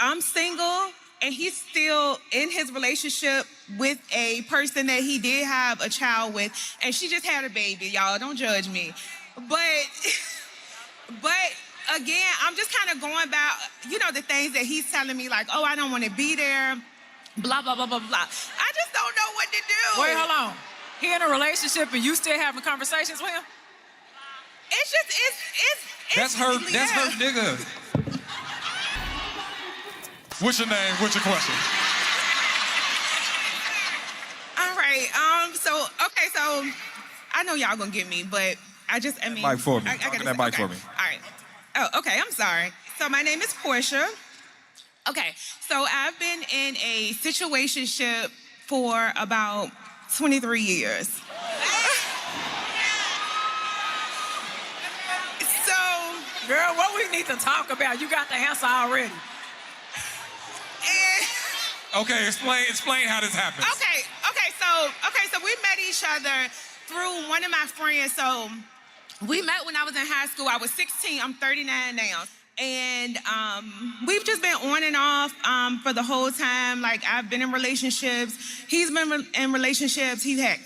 I'm single and he's still in his relationship with a person that he did have a child with, and she just had a baby, y'all. Don't judge me. But again, I'm just kind of going about, the things that he's telling me, like, oh, I don't want to be there, blah, blah, blah, blah, blah. I just don't know what to do. Wait, hold on. He in a relationship and you still having conversations with him? It's just, That's her nigga. What's your name? What's your question? All right. So I know y'all gonna get me, but Mic for me. I Talk gotta that mic for me. All right. Oh, okay. I'm sorry. So my name is Portia. Okay. So I've been in a situationship for about 23 years. So, girl, what we need to talk about? You got the answer already. Okay, explain how this happens. So we met each other through one of my friends. So we met when I was in high school. I was 16. I'm 39 now. And we've just been on and off for the whole time. Like, I've been in relationships. He's been in relationships. He's had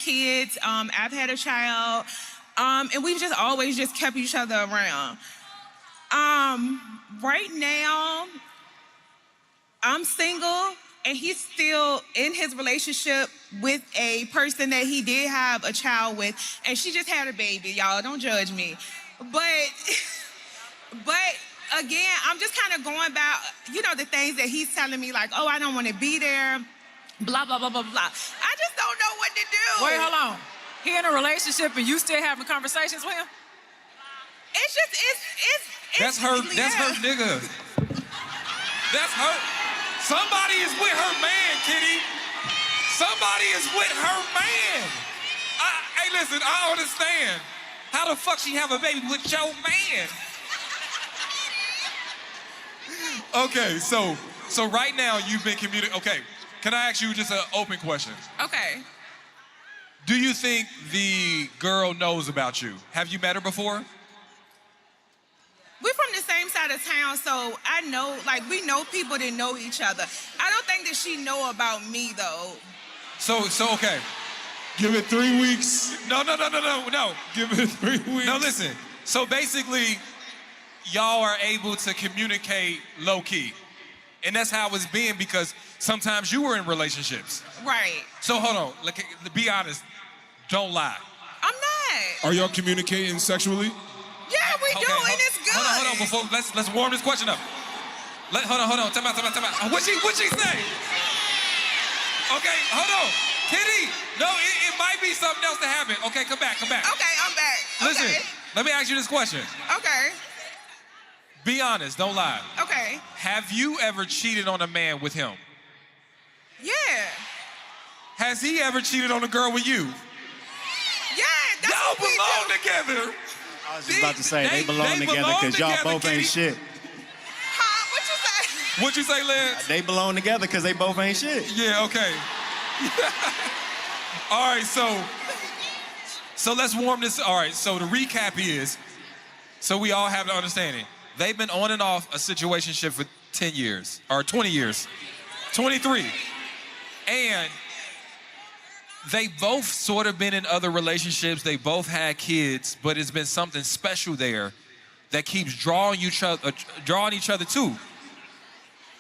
kids. I've had a child. And we've just always just kept each other around. Right now, I'm single, and he's still in his relationship with a person that he did have a child with, and she just had a baby, y'all. Don't judge me. But again, I'm just kind of going about, the things that he's telling me, like, oh, I don't want to be there, blah, blah, blah, blah, blah. I just don't know what to do. Wait, hold on. He in a relationship and you still having conversations with him? It's just, That's her nigga. That's her. Somebody is with her man, Kitty. Somebody is with her man. Hey, listen, I understand. How the fuck she have a baby with your man? Okay, so right now you've been communicating. Okay, can I ask you just an open question? Okay. Do you think the girl knows about you? Have you met her before? We're from the same side of town, so I know, we know people that know each other. I don't think that she know about me, though. So okay. Give it 3 weeks. No. Give it 3 weeks. No, listen. So basically, y'all are able to communicate low-key. And that's how it's been, because sometimes you were in relationships. Right. So hold on, be honest. Don't lie. I'm not. Are y'all communicating sexually? Yeah, we do, and it's good. Hold on. Before let's warm this question up. Hold on. Time out. What she say? Okay, hold on. Kitty, no, it might be something else to happen. Okay, come back. Okay, I'm back. Listen, Okay. let me ask you this question. Okay. Be honest, don't lie. Okay. Have you ever cheated on a man with him? Yeah. Has he ever cheated on a girl with you? Yeah, that's Y'all what we belong do. together. I was just about to say, they belong together because y'all both ain't shit. Huh? What you say? What'd you say, Liz? They belong together because they both ain't shit. Yeah, okay. All right, so let's warm this. All right, so the recap is, so we all have an understanding. They've been on and off a situationship for 10 years, or 20 years, 23. And they both sort of been in other relationships. They both had kids, but it's been something special there that keeps drawing each other too.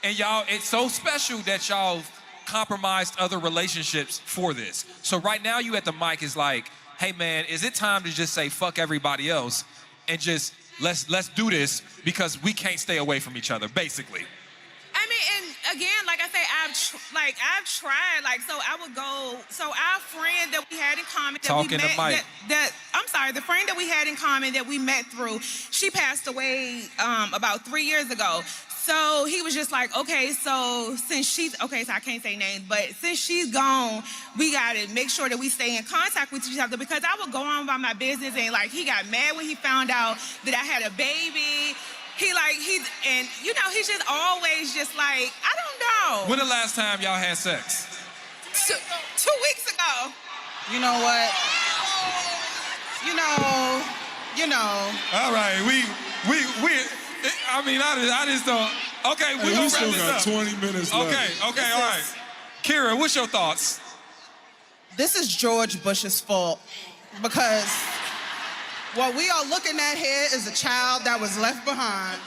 And y'all, it's so special that y'all compromised other relationships for this. So right now you at the mic is like, hey man, is it time to just say fuck everybody else and just let's do this because we can't stay away from each other, basically. I mean, and again, like I say, I've tried. So I would go. So our friend that we had in common that Talking we met, to Mike. the friend that we had in common that we met through, she passed away about 3 years ago. So he was just like, okay, so so I can't say names, but since she's gone, we gotta make sure that we stay in contact with each other, because I would go on about my business, and he got mad when he found out that I had a baby. He's just always just I don't know. When the last time y'all had sex? 2 weeks ago. You know what? All right, I just don't. Okay, we're Hey, gonna we still wrap got this up. 20 minutes left. Okay, all right. Kira, what's your thoughts? This is George Bush's fault because what we are looking at here is a child that was left behind.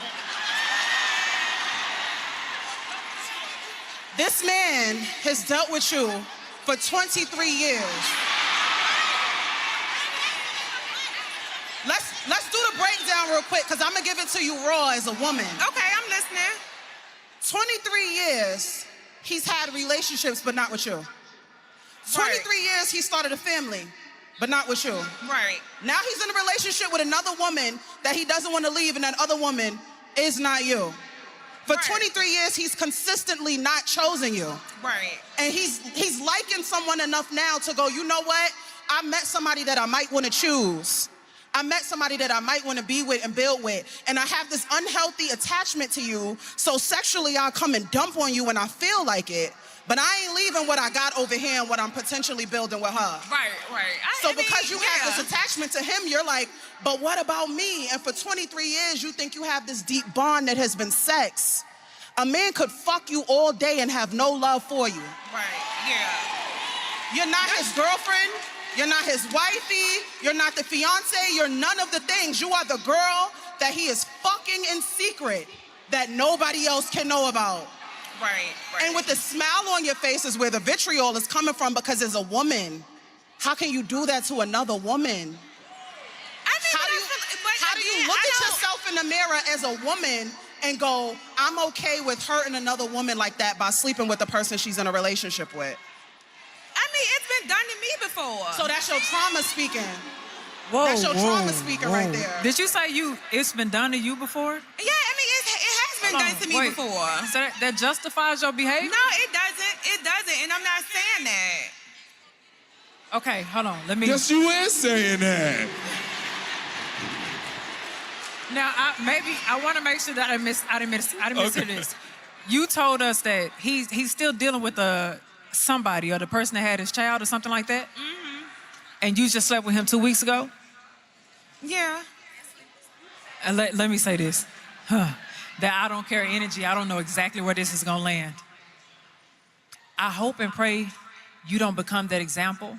This man has dealt with you for 23 years. Let's do the breakdown real quick because I'm gonna give it to you raw as a woman. Okay, I'm listening. 23 years he's had relationships but not with you. 23 years he started a family but not with you. Right. Now he's in a relationship with another woman that he doesn't want to leave, and that other woman is not you. For Right. 23 years, he's consistently not chosen you. Right. And he's liking someone enough now to go, you know what? I met somebody that I might want to choose. I met somebody that I might want to be with and build with. And I have this unhealthy attachment to you, so sexually I'll come and dump on you when I feel like it. But I ain't leaving what I got over here and what I'm potentially building with her. Right. So because you have this attachment to him, you're like, but what about me? And for 23 years, you think you have this deep bond that has been sex. A man could fuck you all day and have no love for you. Right. Yeah. You're not his girlfriend. You're not his wifey. You're not the fiance. You're none of the things. You are the girl that he is fucking in secret that nobody else can know about. Right. And with the smile on your face is where the vitriol is coming from, because as a woman, how can you do that to another woman? How do you look at yourself in the mirror as a woman and go, I'm okay with hurting another woman like that by sleeping with the person she's in a relationship with? I mean, it's been done to me before. So that's your trauma speaking. Whoa, That's your trauma speaking right there. Did you say it's been done to you before? Yeah, I mean, it has been done to me before. So that justifies your behavior? No, it doesn't. It doesn't, and I'm not saying that. Okay, hold on. Let me. Yes, you is saying that. Now, I want to make sure that I didn't mishear this. You told us that he's still dealing with somebody or the person that had his child or something like that? Mm-hmm. And you just slept with him 2 weeks ago? Yeah. And let me say this. That I don't care energy, I don't know exactly where this is going to land. I hope and pray you don't become that example,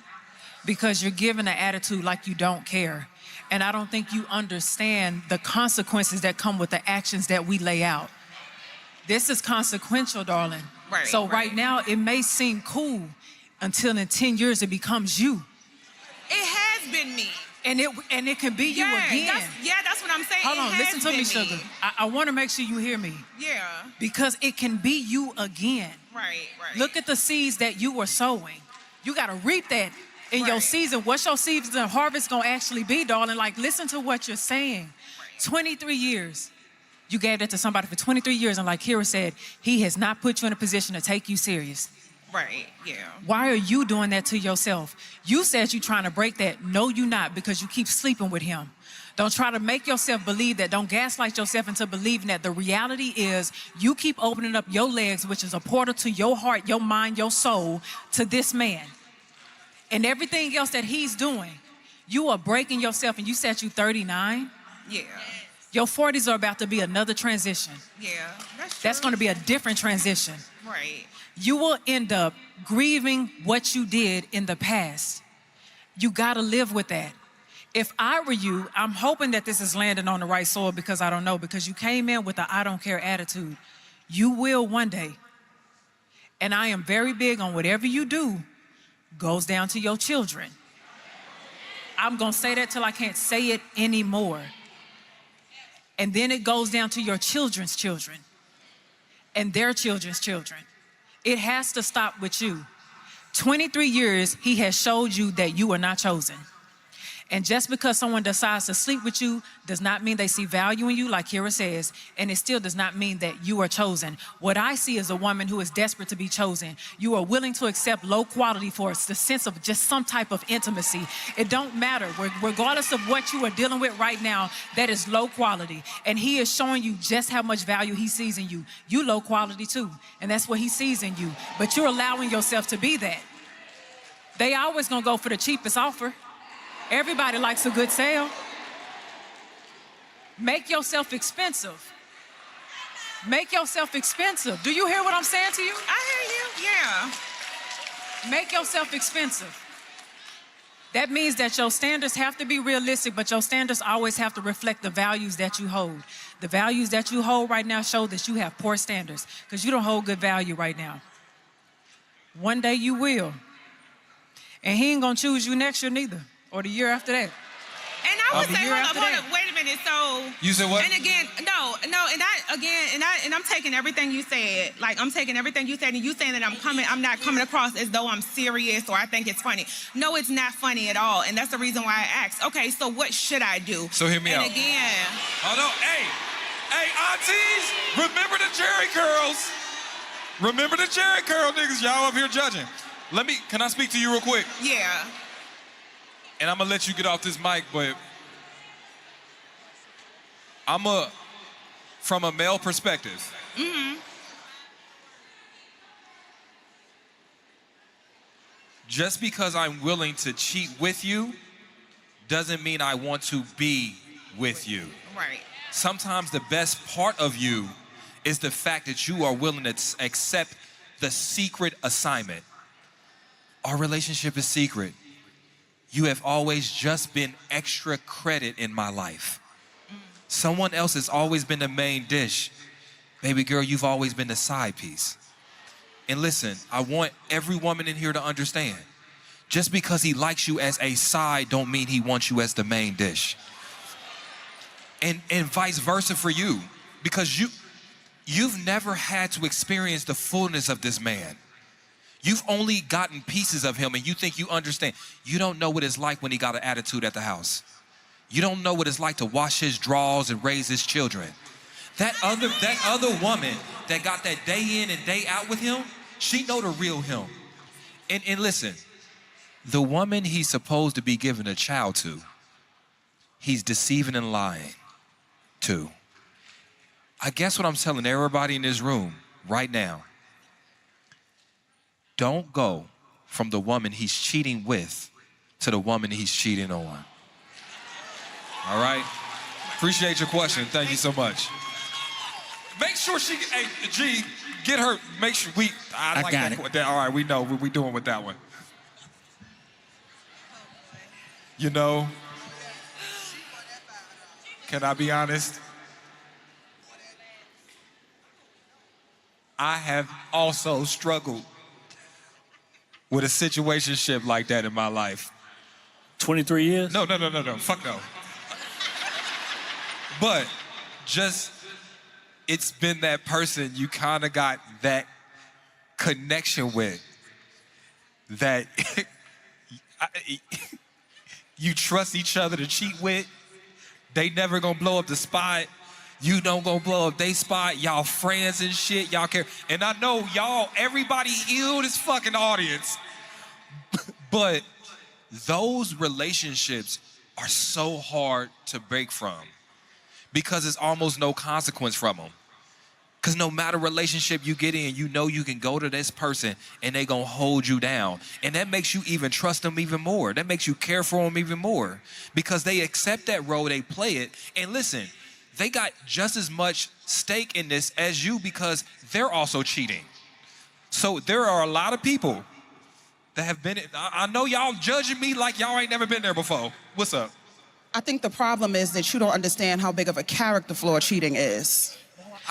because you're giving an attitude like you don't care. And I don't think you understand the consequences that come with the actions that we lay out. This is consequential, darling. Right, so right right. now, it may seem cool until in 10 years it becomes you. It has been me. And it can be you again. That's what I'm saying. Hold It on, has listen to me, been sugar. I want to make sure you hear me. Yeah. Because it can be you again. Right. Look at the seeds that you were sowing. You got to reap that in your Right. season. What's your season and harvest going to actually be, darling? Like, listen to what you're saying. Right. 23 years. You gave that to somebody for 23 years, and like Kira said, he has not put you in a position to take you serious. Right, yeah. Why are you doing that to yourself? You said you're trying to break that. No, you're not, because you keep sleeping with him. Don't try to make yourself believe that. Don't gaslight yourself into believing that. The reality is you keep opening up your legs, which is a portal to your heart, your mind, your soul, to this man. And everything else that he's doing, you are breaking yourself. And you said you 39. Yeah. Your 40s are about to be another transition. Yeah. That's true. That's going to be a different transition. Right. You will end up grieving what you did in the past. You got to live with that. If I were you, I'm hoping that this is landing on the right soil, because I don't know, because you came in with a I don't care attitude. You will one day. And I am very big on whatever you do goes down to your children. I'm going to say that till I can't say it anymore. And then it goes down to your children's children and their children's children. It has to stop with you. 23 years, he has showed you that you are not chosen. And just because someone decides to sleep with you does not mean they see value in you, like Kira says, and it still does not mean that you are chosen. What I see is a woman who is desperate to be chosen. You are willing to accept low quality for the sense of just some type of intimacy. It don't matter. Regardless of what you are dealing with right now, that is low quality. And he is showing you just how much value he sees in you. You low quality too, and that's what he sees in you. But you're allowing yourself to be that. They always gonna go for the cheapest offer. Everybody likes a good sale. Make yourself expensive. Make yourself expensive. Do you hear what I'm saying to you? I hear you. Yeah. Make yourself expensive. That means that your standards have to be realistic, but your standards always have to reflect the values that you hold. The values that you hold right now show that you have poor standards because you don't hold good value right now. One day you will. And he ain't gonna choose you next year neither, or the year after that. And I would the say, year hold after up, that. wait a minute. So You said what? And again, no, and I'm taking everything you said. Like I'm taking everything you said, and you saying that I'm not coming across as though I'm serious or I think it's funny. No, it's not funny at all, and that's the reason why I asked. Okay, so what should I do? So hear me out. And again, Oh no, hey, aunties, remember the Jerry curls. Remember the Jerry curl niggas, y'all up here judging. Can I speak to you real quick? yeah, And I'm gonna let you get off this mic, but from a male perspective. Just because I'm willing to cheat with you doesn't mean I want to be with you. right. Sometimes the best part of you is the fact that you are willing to accept the secret assignment. Our relationship is secret. You have always just been extra credit in my life. Someone else has always been the main dish. Baby girl, you've always been the side piece. And listen, I want every woman in here to understand, just because he likes you as a side don't mean he wants you as the main dish. And vice versa for you, because you've never had to experience the fullness of this man. You've only gotten pieces of him and you think you understand. You don't know what it's like when he got an attitude at the house. You don't know what it's like to wash his drawers and raise his children. That other woman that got that day in and day out with him, she know the real him. And listen, the woman he's supposed to be giving a child to, he's deceiving and lying to. I guess what I'm telling everybody in this room right now, don't go from the woman he's cheating with to the woman he's cheating on. All right? Appreciate your question. Thank you so much. Make sure hey, G, get her, make sure I like got that. All right, we know what we doing with that one. You know, can I be honest? I have also struggled with a situationship like that in my life. 23 years? No. Fuck no. But just, it's been that person you kind of got that connection with, that you trust each other to cheat with. They never gonna blow up the spot. You don't go blow up they spot. Y'all friends and shit. Y'all care. And I know y'all, everybody ill this fucking audience. But those relationships are so hard to break from because there's almost no consequence from them. Because no matter relationship you get in, you know you can go to this person and they gonna hold you down. And that makes you even trust them even more. That makes you care for them even more because they accept that role, they play it. And listen, they got just as much stake in this as you because they're also cheating. So there are a lot of people that have been, I know y'all judging me like y'all ain't never been there before. What's up? I think the problem is that you don't understand how big of a character flaw cheating is.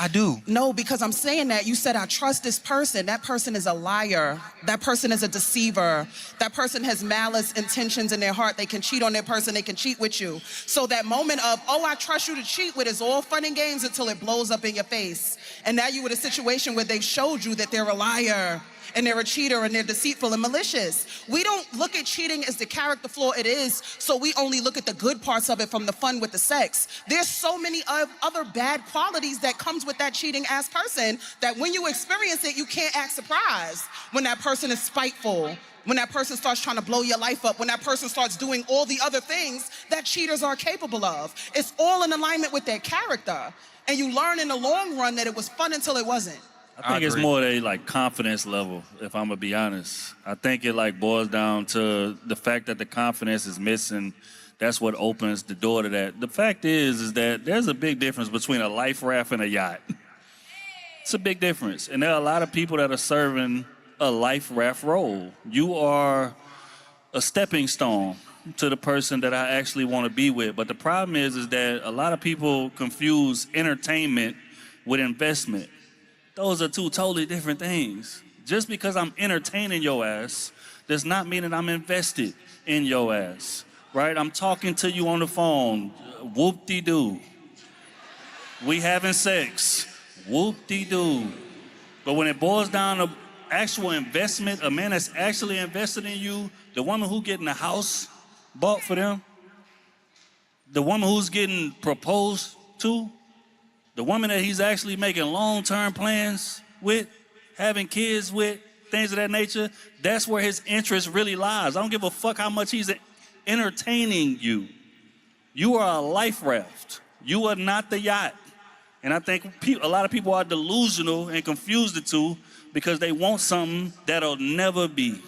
I do. No, because I'm saying that you said, I trust this person. That person is a liar. That person is a deceiver. That person has malice intentions in their heart. They can cheat on their person. They can cheat with you. So that moment of, oh, I trust you to cheat with is all fun and games until it blows up in your face. And now you're in a situation where they've showed you that they're a liar and they're a cheater and they're deceitful and malicious. We don't look at cheating as the character flaw it is, so we only look at the good parts of it from the fun with the sex. There's so many other bad qualities that comes with that cheating ass person that when you experience it, you can't act surprised. When that person is spiteful, when that person starts trying to blow your life up, when that person starts doing all the other things that cheaters are capable of. It's all in alignment with their character. And you learn in the long run that it was fun until it wasn't. I think it's more a like confidence level, if I'm gonna be honest. I think it like boils down to the fact that the confidence is missing. That's what opens the door to that. The fact is that there's a big difference between a life raft and a yacht. It's a big difference. And there are a lot of people that are serving a life raft role. You are a stepping stone to the person that I actually want to be with. But the problem is that a lot of people confuse entertainment with investment. Those are two totally different things. Just because I'm entertaining your ass does not mean that I'm invested in your ass, right? I'm talking to you on the phone, whoop-de-doo. We having sex, whoop-de-doo. But when it boils down to actual investment, a man that's actually invested in you, the woman who getting a house bought for them, the woman who's getting proposed to, the woman that he's actually making long-term plans with, having kids with, things of that nature, that's where his interest really lies. I don't give a fuck how much he's entertaining you. You are a life raft. You are not the yacht. And I think a lot of people are delusional and confuse the two because they want something that'll never be.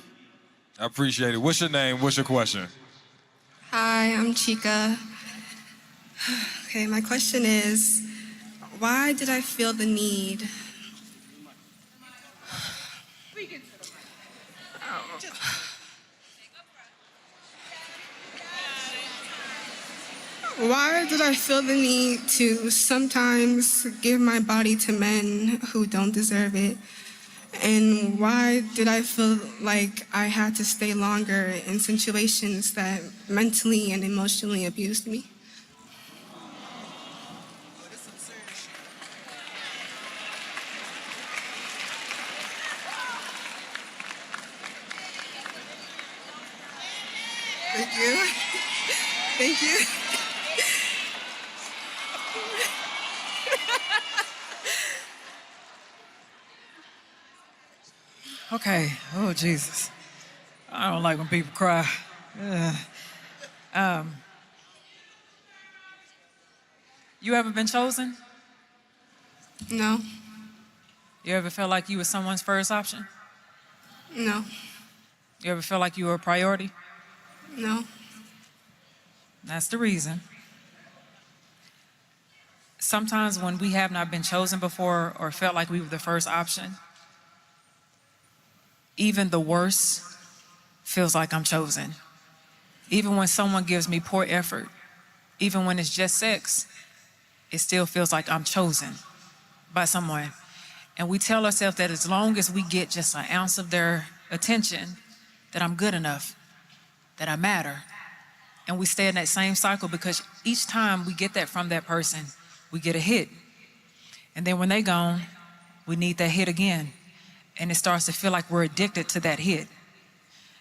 I appreciate it. What's your name? What's your question? Hi, I'm Chica. Okay, my question is, why did I feel the need? Why did I feel the need to sometimes give my body to men who don't deserve it? And why did I feel like I had to stay longer in situations that mentally and emotionally abused me? Thank you. Thank you. Okay. Oh, Jesus. I don't like when people cry. You ever been chosen? No, You ever felt like you were someone's first option? no, You ever feel like you were a priority? no. That's the reason. Sometimes when we have not been chosen before or felt like we were the first option, even the worst feels like I'm chosen. Even when someone gives me poor effort, even when it's just sex, it still feels like I'm chosen by someone. And we tell ourselves that as long as we get just an ounce of their attention, that I'm good enough, that I matter. And we stay in that same cycle because each time we get that from that person, we get a hit. And then when they gone, we need that hit again. And it starts to feel like we're addicted to that hit.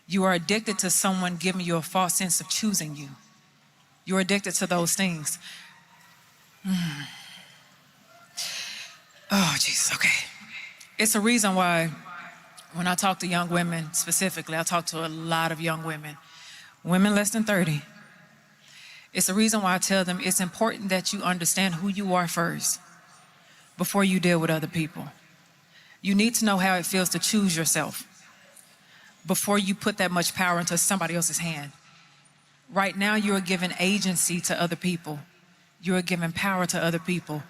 You are addicted to someone giving you a false sense of choosing you. You're addicted to those things. Oh, Jesus, okay. It's a reason why when I talk to young women specifically, I talk to a lot of young women less than 30. It's the reason why I tell them it's important that you understand who you are first before you deal with other people. You need to know how it feels to choose yourself before you put that much power into somebody else's hand. Right now, you are giving agency to other people. You are giving power to other people.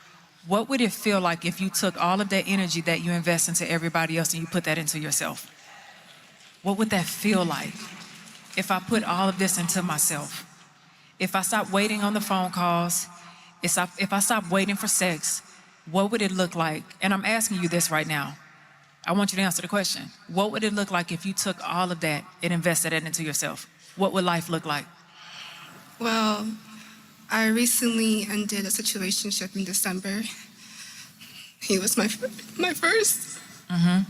What would it feel like if you took all of that energy that you invest into everybody else and you put that into yourself? What would that feel like if I put all of this into myself? If I stopped waiting on the phone calls, if I stopped waiting for sex, what would it look like? And I'm asking you this right now. I want you to answer the question. What would it look like if you took all of that and invested it into yourself? What would life look like? Well, I recently ended a situationship in December. He was my first. And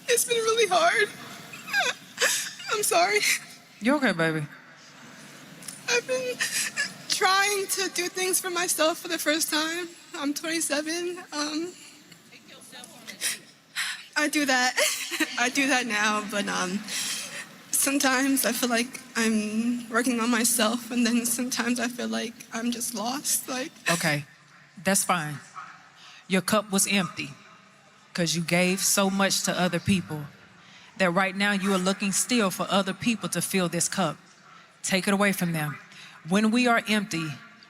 it's been really hard. I'm sorry. You okay, baby? I've been trying to do things for myself for the first time. I'm 27. I do that. I do that now, but sometimes I feel like I'm working on myself, and then sometimes I feel like I'm just lost. Okay, that's fine. Your cup was empty because you gave so much to other people that right now you are looking still for other people to fill this cup. Take it away from them. When we are empty,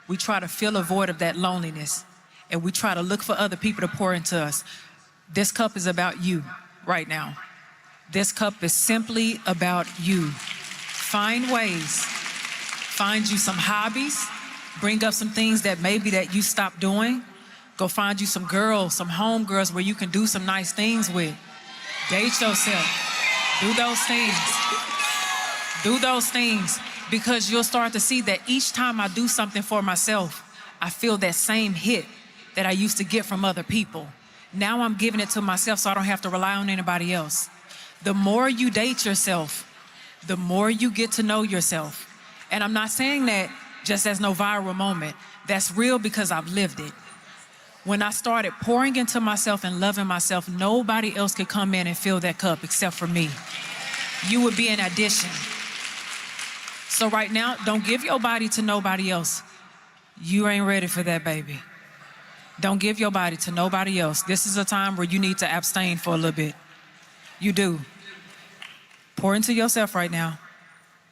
we try to fill a void of that loneliness. and we try to look for other people to pour into us. This cup is about you right now. This cup is simply about you. Find ways. Find you some hobbies. Bring up some things that maybe that you stopped doing. Go find you some girls, some homegirls where you can do some nice things with. Date yourself. Do those things. Do those things, because you'll start to see that each time I do something for myself, I feel that same hit that I used to get from other people. Now I'm giving it to myself so I don't have to rely on anybody else. The more you date yourself, the more you get to know yourself. And I'm not saying that just as no viral moment. That's real because I've lived it. When I started pouring into myself and loving myself, nobody else could come in and fill that cup except for me. You would be an addition. So right now, don't give your body to nobody else. You ain't ready for that, baby. Don't give your body to nobody else. This is a time where you need to abstain for a little bit. You do. Pour into yourself right now.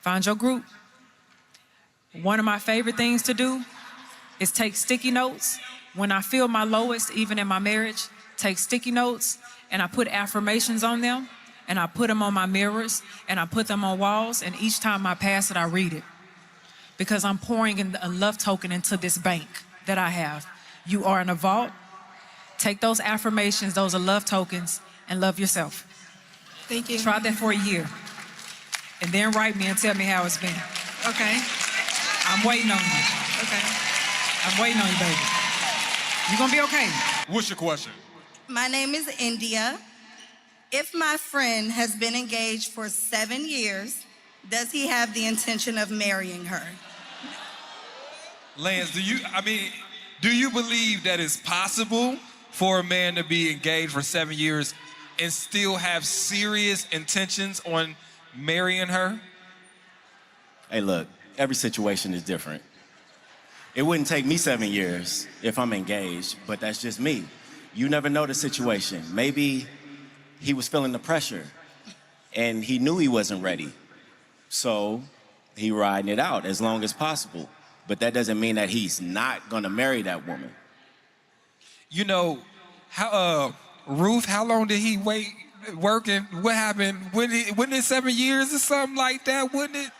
Find your group. One of my favorite things to do is take sticky notes. When I feel my lowest, even in my marriage, take sticky notes and I put affirmations on them and I put them on my mirrors and I put them on walls, and each time I pass it, I read it. Because I'm pouring in a love token into this bank that I have. You are in a vault. Take those affirmations, those are love tokens, and love yourself. Thank you. Try that for a year. And then write me and tell me how it's been. Okay. I'm waiting on you. Okay. I'm waiting on you, baby. You're gonna be okay. What's your question? My name is India. If my friend has been engaged for 7 years, does he have the intention of marrying her? Lance, do you believe that it's possible for a man to be engaged for 7 years and still have serious intentions on marrying her? Hey, look, every situation is different. It wouldn't take me 7 years if I'm engaged, but that's just me. You never know the situation. Maybe he was feeling the pressure and he knew he wasn't ready. So he riding it out as long as possible. But that doesn't mean that he's not gonna marry that woman. You know, Ruth, how long did he wait working? What happened? Wasn't it 7 years or something like that, wasn't it?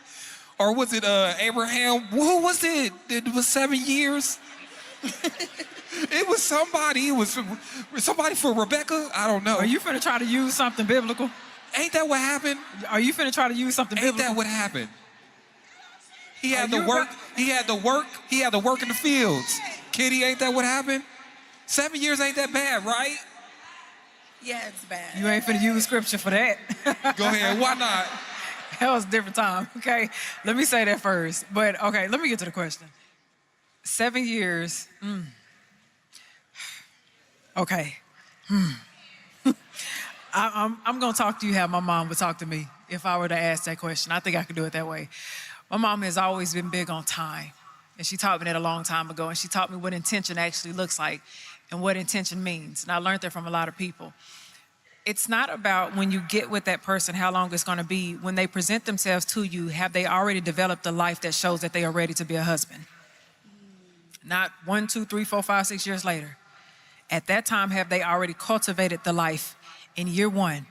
Or was it Abraham? Who was it? It was 7 years? It was somebody. It was somebody for Rebecca? I don't know. Are you finna try to use something biblical? Ain't that what happened? Are you finna try to use something Ain't biblical? that what happened? He had to work. He had to work in the fields. Kitty, ain't that what happened? 7 years ain't that bad, right? Yeah, it's bad. You ain't finna use scripture for that. Go ahead. Why not? That was a different time, okay? Let me say that first. But, okay, let me get to the question. 7 years, Okay. I'm going to talk to you how my mom would talk to me if I were to ask that question. I think I could do it that way. My mom has always been big on time, and she taught me that a long time ago, and she taught me what intention actually looks like and what intention means, and I learned that from a lot of people. It's not about when you get with that person how long it's going to be. When they present themselves to you, have they already developed a life that shows that they are ready to be a husband? Not 1, 2, 3, 4, 5, 6 years later. At that time, have they already cultivated the life in year one?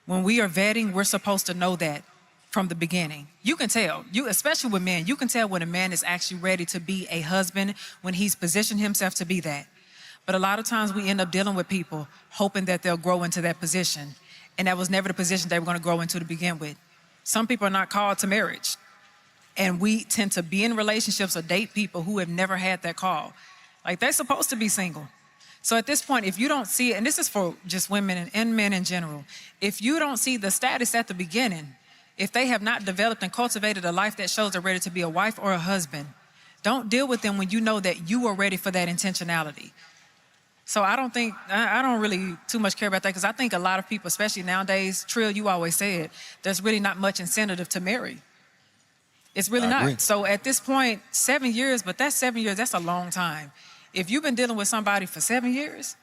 When we are vetting, we're supposed to know that from the beginning. You can tell, especially with men, you can tell when a man is actually ready to be a husband when he's positioned himself to be that. But a lot of times we end up dealing with people hoping that they'll grow into that position. And that was never the position they were going to grow into to begin with. Some people are not called to marriage. And we tend to be in relationships or date people who have never had that call. Like, they're supposed to be single. So at this point, if you don't see it, and this is for just women and men in general, if you don't see the status at the beginning, if they have not developed and cultivated a life that shows they're ready to be a wife or a husband, don't deal with them when you know that you are ready for that intentionality. So I don't really too much care about that, because I think a lot of people, especially nowadays, Trill, you always say it, there's really not much incentive to marry. It's really I agree. not. So at this point, 7 years, but that's 7 years, that's a long time. If you've been dealing with somebody for 7 years.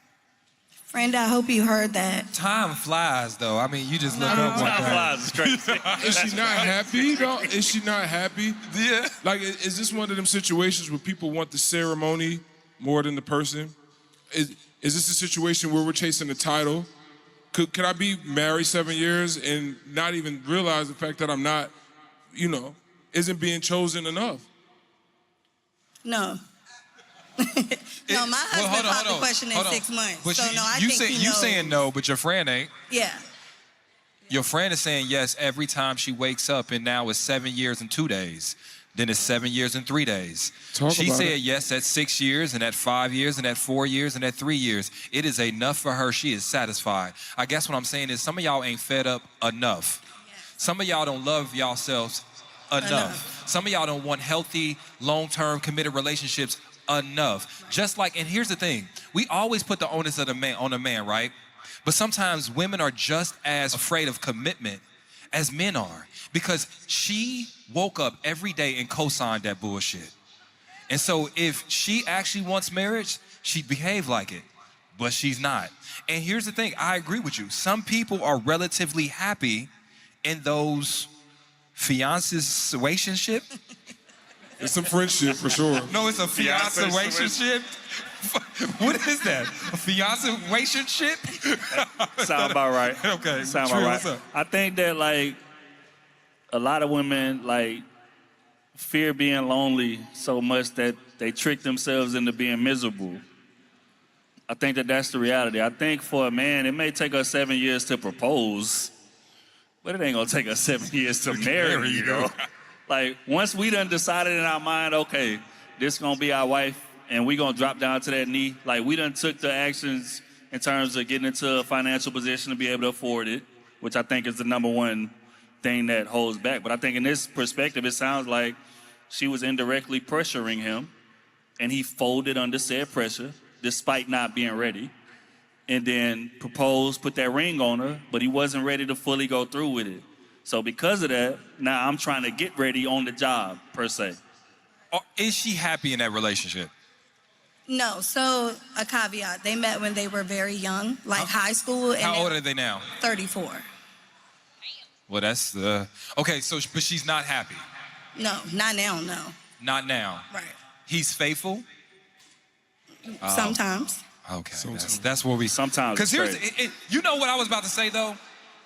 Friend, I hope you heard that. Time flies, though. I mean, you just look up one Time thing. flies is crazy. Is she not happy, though? Is she not happy? Yeah. Like, is this one of them situations where people want the ceremony more than the person? is this a situation where we're chasing the title? Could I be married 7 years and not even realize the fact that I'm not, isn't being chosen enough? No. No, my husband popped the question in 6 months. But so no, I you think he you knows. saying no, but your friend ain't. Yeah. Your friend is saying yes every time she wakes up, and now it's 7 years and 2 days. Then it's 7 years and 3 days. She said yes at 6 years, and at 5 years, and at 4 years, and at 3 years. It is enough for her. She is satisfied. I guess what I'm saying is some of y'all ain't fed up enough. Some of y'all don't love yourselves enough. Some of y'all don't want healthy, long-term, committed relationships enough. Just like, and here's the thing, we always put the onus of the man on the man, right? But sometimes women are just as afraid of commitment as men are, because she woke up every day and co-signed that bullshit. And so if she actually wants marriage, she'd behave like it, but she's not. And here's the thing, I agree with you. Some people are relatively happy in those fiancé-situationship. It's some friendship for sure. No, it's a fiancé-wationship. What is that? A fiancé-wationship? Sound about right. Okay. Sound True, about what's right. up? I think that like a lot of women like fear being lonely so much that they trick themselves into being miserable. I think that that's the reality. I think for a man, it may take us 7 years to propose, but it ain't gonna take us 7 years to marry you, though. Like, once we done decided in our mind, okay, this gonna be our wife, and we gonna drop down to that knee, like, we done took the actions in terms of getting into a financial position to be able to afford it, which I think is the number one thing that holds back. But I think in this perspective, it sounds like she was indirectly pressuring him, and he folded under said pressure, despite not being ready, and then proposed, put that ring on her, but he wasn't ready to fully go through with it. So because of that, now I'm trying to get ready on the job, per se. Is she happy in that relationship? No, so a caveat. They met when they were very young, like high school. And How old are they now? 34. Well, that's the... Okay, so, but she's not happy. No, not now, no. Not now. Right. He's faithful? Sometimes. Okay, that's where we... Sometimes. Because here's... you know what I was about to say, though?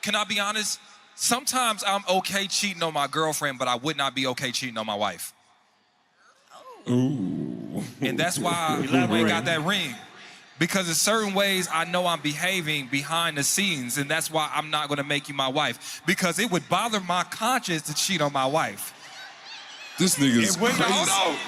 Can I be honest? Sometimes I'm okay cheating on my girlfriend, but I would not be okay cheating on my wife. Ooh. And that's why we ain't got that ring. Because in certain ways, I know I'm behaving behind the scenes, and that's why I'm not gonna make you my wife. Because it would bother my conscience to cheat on my wife. This nigga's crazy.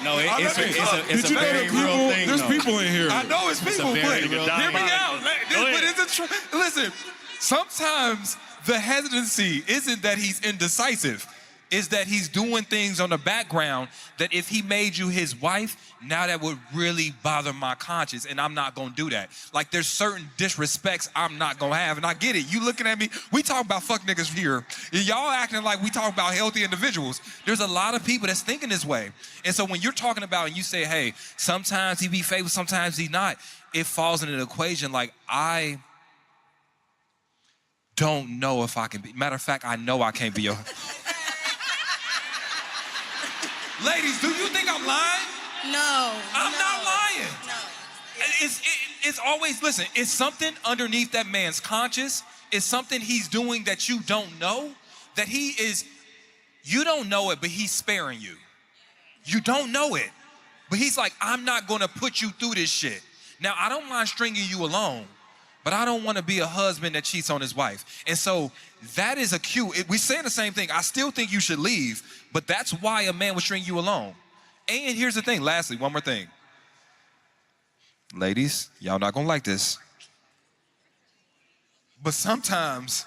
No, it's Did a you know very that real thing. there's though. people in here. I know it's people, but very hear real me thing. out. But it's a listen, sometimes the hesitancy isn't that he's indecisive. Is that he's doing things on the background that if he made you his wife, now that would really bother my conscience, and I'm not gonna do that. Like, there's certain disrespects I'm not gonna have, and I get it. You looking at me, we talk about fuck niggas here. Y'all acting like we talk about healthy individuals. There's a lot of people that's thinking this way. And so when you're talking about and you say, hey, sometimes he be faithful, sometimes he's not, it falls into the equation like, I don't know if I can be. Matter of fact, I know I can't be your... Ladies, do you think I'm lying? No. I'm not lying. No. It's always, listen, it's something underneath that man's conscience. It's something he's doing that you don't know. That he is, you don't know it, but he's sparing you. You don't know it. But he's like, I'm not gonna put you through this shit. Now, I don't mind stringing you along, but I don't wanna be a husband that cheats on his wife. And so that is a cue. We're saying the same thing. I still think you should leave, but that's why a man would string you along. And here's the thing, lastly, one more thing. Ladies, y'all not gonna like this, but sometimes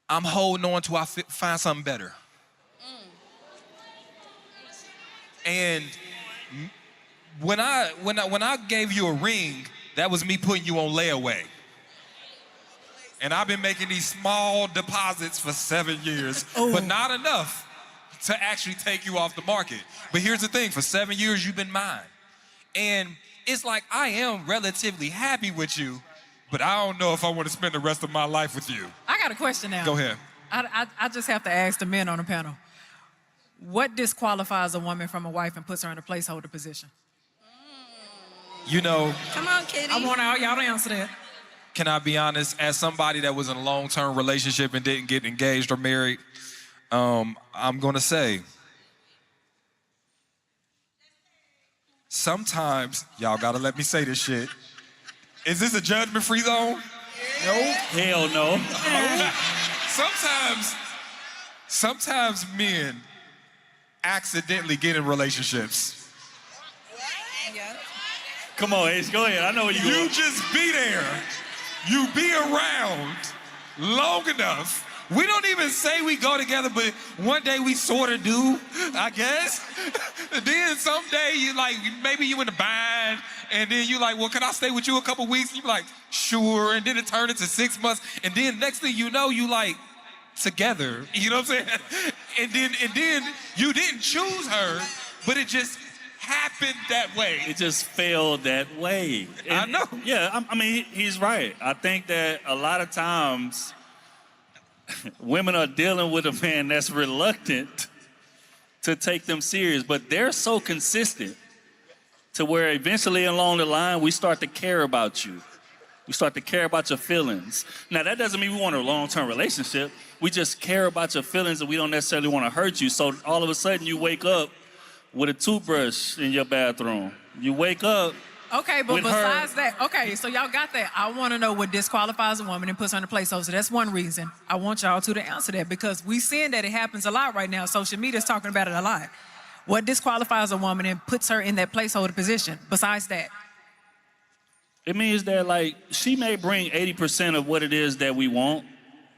I'm holding on till I find something better. And when I gave you a ring, that was me putting you on layaway. And I've been making these small deposits for 7 years, but not enough to actually take you off the market. But here's the thing, for 7 years, you've been mine. And it's like, I am relatively happy with you, but I don't know if I want to spend the rest of my life with you. I got a question now. Go ahead. I just have to ask the men on the panel. What disqualifies a woman from a wife and puts her in a placeholder position? You know, Come on, Kitty. I want all y'all to answer that. can I be honest? As somebody that was in a long-term relationship and didn't get engaged or married, I'm gonna say, sometimes, y'all gotta let me say this shit. Is this a judgment-free zone? Hell no. Sometimes men accidentally get in relationships. Come on, Ace, go ahead. I know where you You going. just be there. You be around long enough. We don't even say we go together, but one day we sort of do, I guess. Then someday you like, maybe you in the bind, and then you like, well, can I stay with you a couple weeks? You be like, sure. And then it turned into 6 months, and then next thing you know, you like together. You know what I'm saying? And then you didn't choose her, but it just happened that way. It just failed that way. I know. Yeah, I mean, he's right. I think that a lot of times women are dealing with a man that's reluctant to take them serious, but they're so consistent to where eventually along the line, we start to care about you. We start to care about your feelings. Now, that doesn't mean we want a long-term relationship. We just care about your feelings and we don't necessarily want to hurt you. So all of a sudden you wake up with a toothbrush in your bathroom. You wake up. Okay, but With besides her- that, okay, so y'all got that. I want to know what disqualifies a woman and puts her in a place. So that's one reason I want y'all to answer that, because we seeing that it happens a lot right now. Social media's talking about it a lot. What disqualifies a woman and puts her in that placeholder position besides that? It means that, like, she may bring 80% of what it is that we want,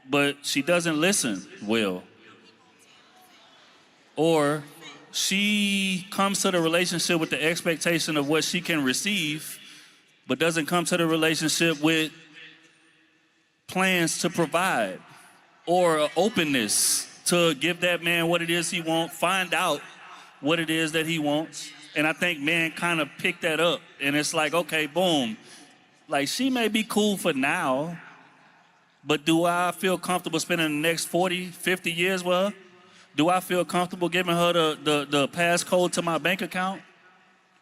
but she doesn't listen well. Or she comes to the relationship with the expectation of what she can receive, but doesn't come to the relationship with plans to provide or an openness to give that man what it is he wants, find out what it is that he wants. And I think men kind of pick that up. And it's like, okay, boom. Like, she may be cool for now, but do I feel comfortable spending the next 40, 50 years with her? Do I feel comfortable giving her the passcode to my bank account?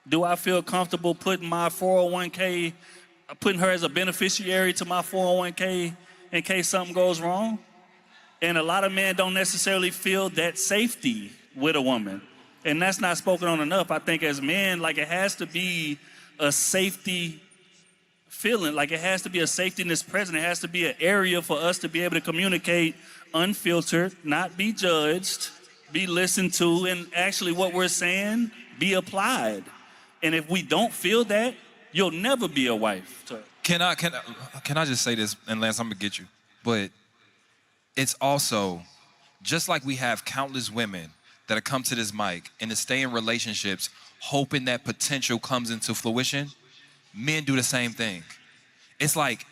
Do I feel comfortable putting my 401k, putting her as a beneficiary to my 401k in case something goes wrong? And a lot of men don't necessarily feel that safety with a woman. And that's not spoken on enough. I think as men, like, it has to be a safety feeling, like it has to be a safety that's present. It has to be an area for us to be able to communicate unfiltered, not be judged, be listened to, and actually what we're saying be applied. And if we don't feel that, you'll never be a wife. Can I just say this, and Lance, I'm gonna get you. But it's also, just like we have countless women that have come to this mic and to stay in relationships hoping that potential comes into fruition, men do the same thing. It's like,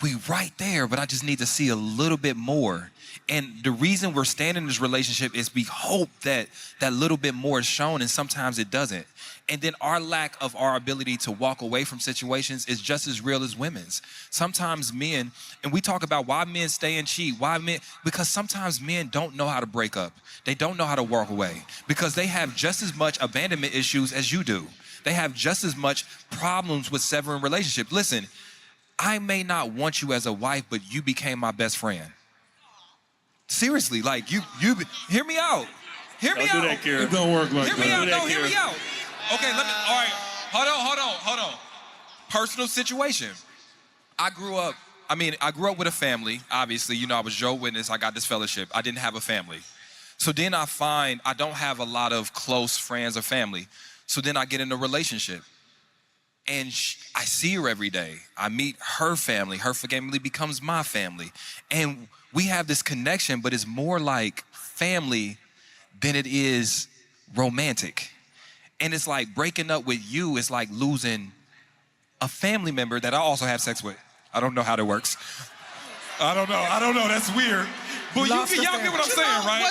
we right there, but I just need to see a little bit more. And the reason we're staying in this relationship is we hope that that little bit more is shown, and sometimes it doesn't. And then our lack of our ability to walk away from situations is just as real as women's. Sometimes men, and we talk about why men stay and cheat, because sometimes men don't know how to break up. They don't know how to walk away because they have just as much abandonment issues as you do. They have just as much problems with severing relationships. Listen, I may not want you as a wife, but you became my best friend. Seriously, like you hear me out. Hear me out. Don't do that, Kira. It don't work like Hear me that. out. No, hear Kira. me out. Okay, all right. Hold on. Personal situation. I grew up with a family. Obviously, you know, I was Jehovah's Witness. I got this fellowship. I didn't have a family. So then I find I don't have a lot of close friends or family. So then I get in a relationship. And I see her every day. I meet her family. Her family becomes my family. And we have this connection, but it's more like family than it is romantic. And it's like breaking up with you is like losing a family member that I also have sex with. I don't know how that works. I don't know. That's weird. But y'all get what I'm saying, right?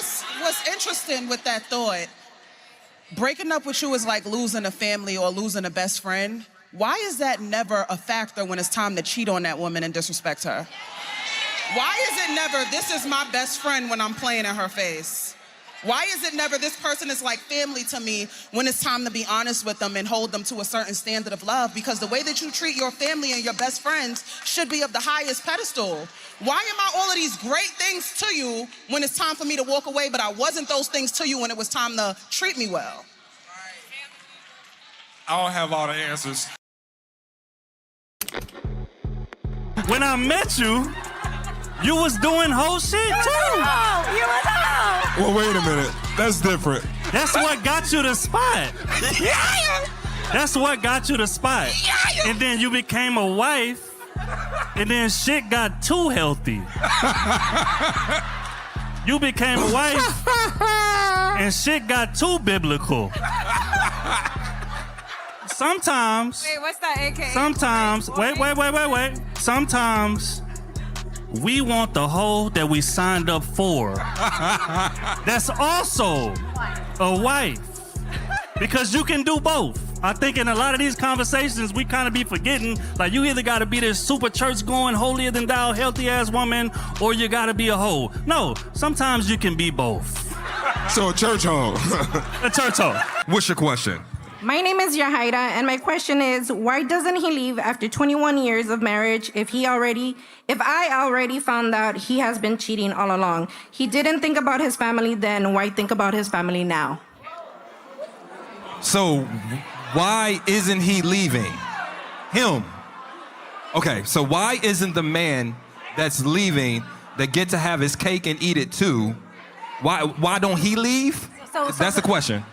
What's interesting with that thought, breaking up with you is like losing a family or losing a best friend. Why is that never a factor when it's time to cheat on that woman and disrespect her? Why is it never, this is my best friend when I'm playing in her face? Why is it never this person is like family to me when it's time to be honest with them and hold them to a certain standard of love? Because the way that you treat your family and your best friends should be of the highest pedestal. Why am I all of these great things to you when it's time for me to walk away, but I wasn't those things to you when it was time to treat me well? I don't have all the answers. When I met you, you was doing whole shit too. Well, wait a minute. That's different. That's what got you the spot. That's what got you the spot. And then you became a wife, and then shit got too healthy. You became a wife, and shit got too biblical. Sometimes. Wait, what's that, AKA? Sometimes. Wait. Sometimes we want the hoe that we signed up for. That's also a wife. Because you can do both. I think in a lot of these conversations, we kind of be forgetting, like, you either got to be this super church-going, holier-than-thou, healthy-ass woman, or you got to be a hoe. No, sometimes you can be both. So a church home. A church hoe. What's your question? My name is Yahaira, and my question is, why doesn't he leave after 21 years of marriage if I already found out he has been cheating all along? He didn't think about his family then, why think about his family now? So, why isn't he leaving? Him. Okay, so why isn't the man that's leaving that get to have his cake and eat it too, why don't he leave? That's the question.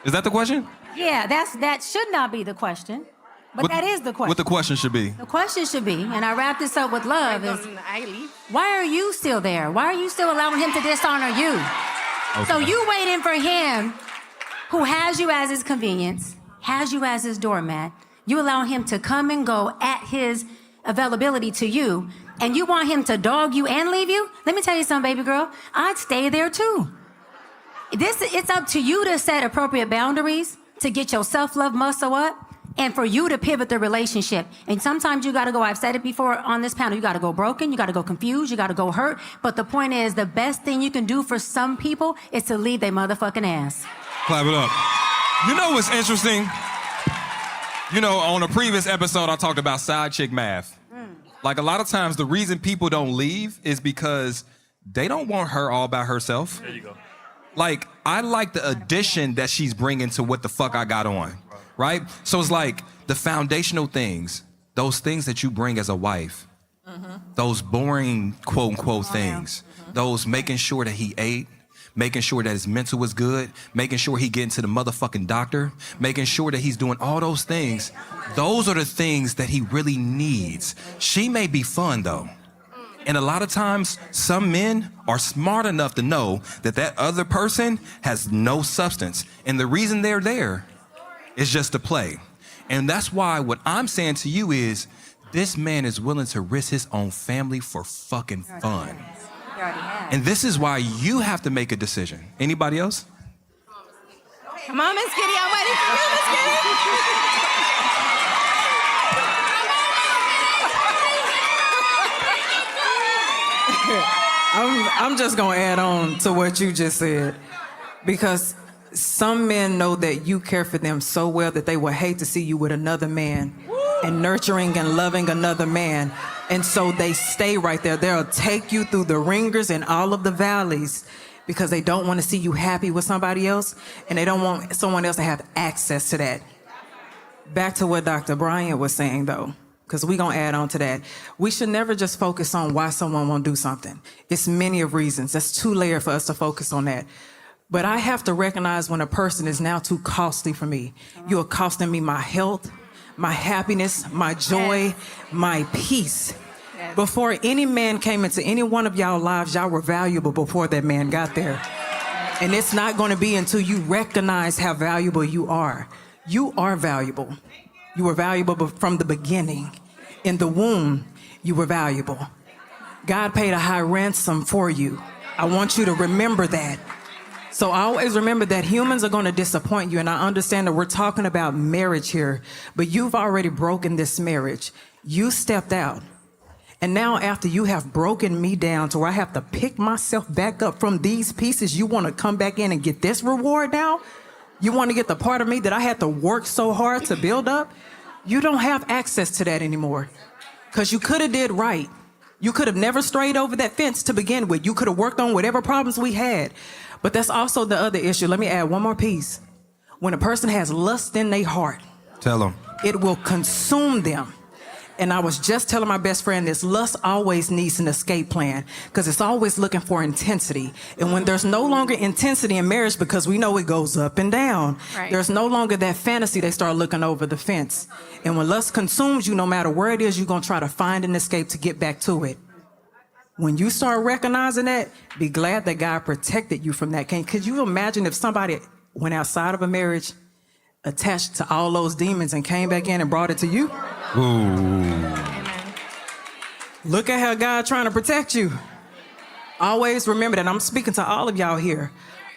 Is that the question? Yeah, that should not be the question, but that is the question. What the question should be? The question should be, and I wrap this up with love, is why are you still there? Why are you still allowing him to dishonor you? Okay. So you waiting for him, who has you as his convenience, has you as his doormat, you allow him to come and go at his availability to you, and you want him to dog you and leave you? Let me tell you something, baby girl, I'd stay there too. It's up to you to set appropriate boundaries, to get your self-love muscle up, and for you to pivot the relationship. And sometimes you gotta go, I've said it before on this panel, you gotta go broken, you gotta go confused, you gotta go hurt. But the point is, the best thing you can do for some people is to leave their motherfucking ass. Clap it up. You know what's interesting? You know, on a previous episode, I talked about side chick math. Like, a lot of times, the reason people don't leave is because they don't want her all by herself. There you go. Like, I like the addition that she's bringing to what the fuck I got on, right? So it's like the foundational things, those things that you bring as a wife, those boring quote unquote things, those making sure that he ate, making sure that his mental was good, making sure he getting to the motherfucking doctor, making sure that he's doing all those things. Those are the things that he really needs. She may be fun though. And a lot of times, some men are smart enough to know that that other person has no substance. And the reason they're there is just to play. And that's why what I'm saying to you is, this man is willing to risk his own family for fucking fun. And this is why you have to make a decision. Anybody else? Come on, Miss Kitty, I'm waiting for you, Miss Kitty. I'm just gonna add on to what you just said, because some men know that you care for them so well that they would hate to see you with another man and nurturing and loving another man. And so they stay right there. They'll take you through the ringers and all of the valleys because they don't want to see you happy with somebody else, and they don't want someone else to have access to that. Back to what Dr. Bryant was saying though, because we're going to add on to that. We should never just focus on why someone won't do something. It's many of reasons. That's too layered for us to focus on that. But I have to recognize when a person is now too costly for me. You are costing me my health, my happiness, my joy, my peace. Before any man came into any one of y'all lives, y'all were valuable before that man got there. And it's not going to be until you recognize how valuable you are. You are valuable. You were valuable from the beginning. In the womb, you were valuable. God paid a high ransom for you. I want you to remember that. So always remember that humans are going to disappoint you. And I understand that we're talking about marriage here, but you've already broken this marriage. You stepped out. And now after you have broken me down to where I have to pick myself back up from these pieces, you want to come back in and get this reward now? You want to get the part of me that I had to work so hard to build up? You don't have access to that anymore. Because you could have did right. You could have never strayed over that fence to begin with. You could have worked on whatever problems we had. But that's also the other issue. Let me add one more piece. When a person has lust in their heart, Tell them. it will consume them. And I was just telling my best friend this, lust always needs an escape plan because it's always looking for intensity. And when there's no longer intensity in marriage, because we know it goes up and down, Right. there's no longer that fantasy, they start looking over the fence. And when lust consumes you, no matter where it is, you're going to try to find an escape to get back to it. When you start recognizing that, be glad that God protected you from that. Could you imagine if somebody went outside of a marriage attached to all those demons and came back in and brought it to you? Look at how God trying to protect you. Always remember that. I'm speaking to all of y'all here.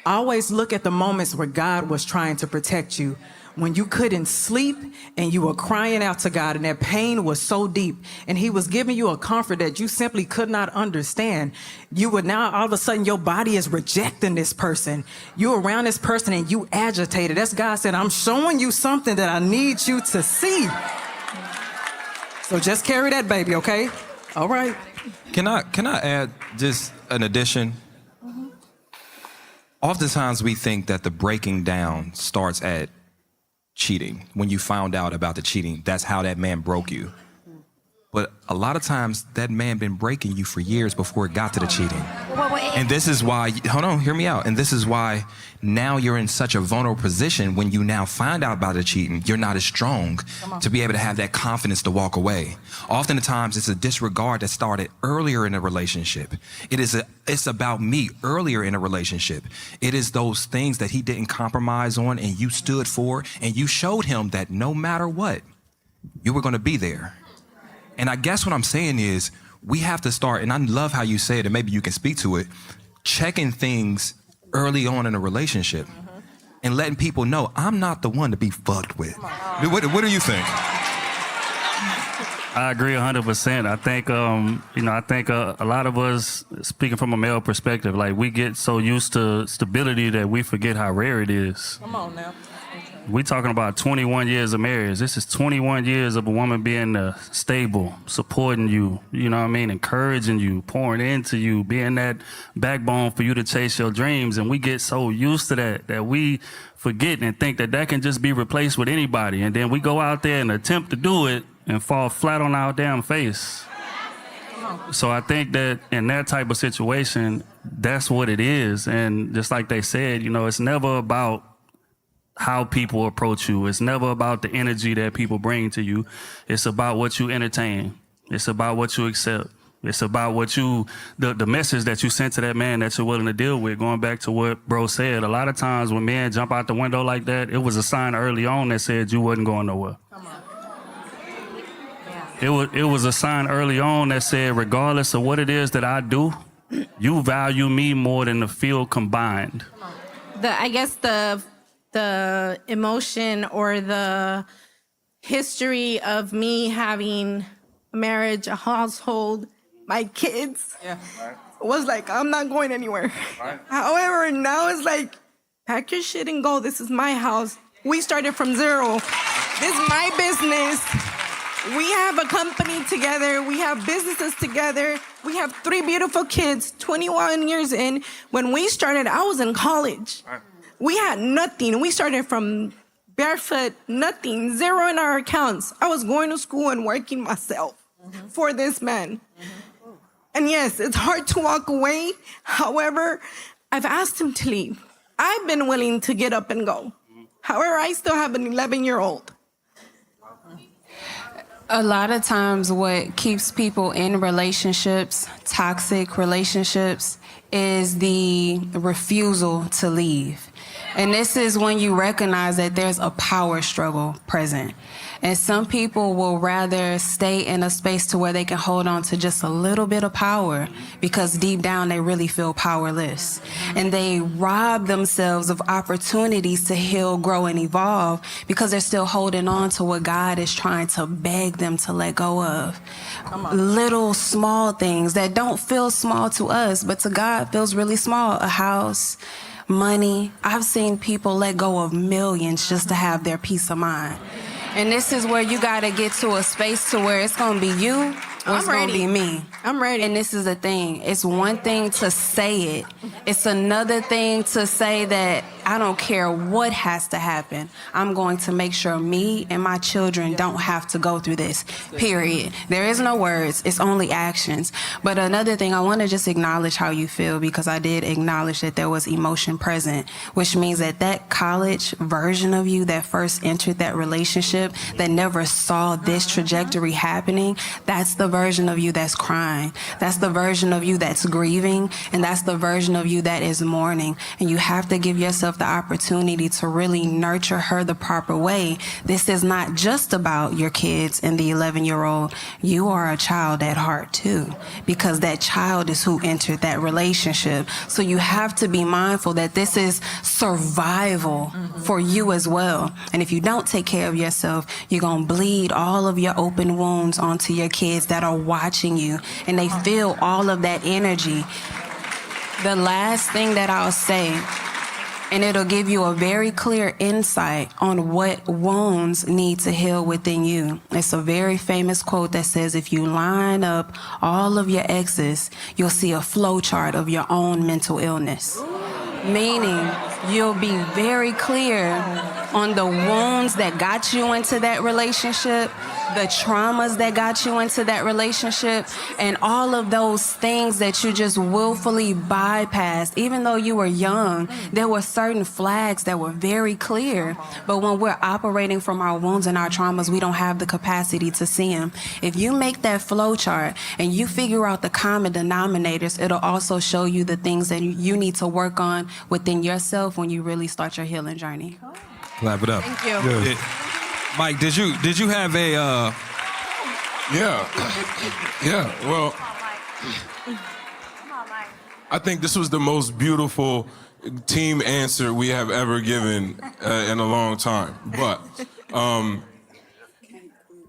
Always look at the moments where God was trying to protect you. When you couldn't sleep and you were crying out to God and that pain was so deep and he was giving you a comfort that you simply could not understand. You would now, all of a sudden, your body is rejecting this person. You're around this person and you agitated. That's God said, I'm showing you something that I need you to see. So just carry that baby, okay? All right. Can I add just an addition? Oftentimes we think that the breaking down starts at cheating. When you found out about the cheating, that's how that man broke you. But a lot of times that man been breaking you for years before it got to the cheating. And this is why, hold on, hear me out. And this is why now you're in such a vulnerable position when you now find out about the cheating, you're not as strong to be able to have that confidence to walk away. Oftentimes it's a disregard that started earlier in a relationship. It's about me earlier in a relationship. It is those things that he didn't compromise on and you stood for and you showed him that no matter what, you were going to be there. And I guess what I'm saying is we have to start, and I love how you say it, and maybe you can speak to it, checking things early on in a relationship and letting people know I'm not the one to be fucked with. What do you think? I agree 100%. I think, I think a lot of us, speaking from a male perspective, like we get so used to stability that we forget how rare it is. Come on now. We talking about 21 years of marriage. This is 21 years of a woman being stable, supporting you, you know what I mean, encouraging you, pouring into you, being that backbone for you to chase your dreams. And we get so used to that we forget and think that can just be replaced with anybody. And then we go out there and attempt to do it and fall flat on our damn face. So I think that in that type of situation, that's what it is. And just like they said, it's never about how people approach you. It's never about the energy that people bring to you. It's about what you entertain. It's about what you accept. It's about what the message that you sent to that man that you're willing to deal with. Going back to what bro said, a lot of times when men jump out the window like that, it was a sign early on that said you wasn't going nowhere. It was a sign early on that said, regardless of what it is that I do, you value me more than the field combined. I guess the emotion or the history of me having a marriage, a household, my kids was like, I'm not going anywhere. Right. However, now it's like, pack your shit and go. This is my house. We started from zero. This is my business. We have a company together. We have businesses together. We have 3 beautiful kids, 21 years in. When we started, I was in college. Right. We had nothing. We started from barefoot, nothing, zero in our accounts. I was going to school and working myself for this man. And yes, it's hard to walk away. However, I've asked him to leave. I've been willing to get up and go. However, I still have an 11-year-old. A lot of times what keeps people in relationships, toxic relationships, is the refusal to leave. And this is when you recognize that there's a power struggle present. And some people will rather stay in a space to where they can hold on to just a little bit of power because deep down they really feel powerless. And they rob themselves of opportunities to heal, grow, and evolve because they're still holding on to what God is trying to beg them to let go of. Little small things that don't feel small to us, but to God feels really small. A house, money. I've seen people let go of millions just to have their peace of mind. And this is where you got to get to a space to where it's going to be you or it's going to be me. I'm ready. And this is the thing. It's one thing to say it. It's another thing to say that I don't care what has to happen. I'm going to make sure me and my children don't have to go through this, period. There is no words. It's only actions. But another thing, I want to just acknowledge how you feel because I did acknowledge that there was emotion present, which means that that college version of you that first entered that relationship that never saw this trajectory happening, that's the version of you that's crying. That's the version of you that's grieving. And that's the version of you that is mourning. And you have to give yourself the opportunity to really nurture her the proper way. This is not just about your kids and the 11-year-old. You are a child at heart too, because that child is who entered that relationship. So you have to be mindful that this is survival for you as well. And if you don't take care of yourself, you're going to bleed all of your open wounds onto your kids that are watching you, and they feel all of that energy. The last thing that I'll say, and it'll give you a very clear insight on what wounds need to heal within you. It's a very famous quote that says, if you line up all of your exes, you'll see a flow chart of your own mental illness. Meaning, you'll be very clear on the wounds that got you into that relationship, the traumas that got you into that relationship, and all of those things that you just willfully bypassed. Even though you were young, there were certain flags that were very clear. But when we're operating from our wounds and our traumas, we don't have the capacity to see them. If you make that flow chart and you figure out the common denominators, it'll also show you the things that you need to work on within yourself when you really start your healing journey. Clap it up. Thank you. Good. Mike, did you have a Yeah. Well, I think this was the most beautiful team answer we have ever given in a long time. But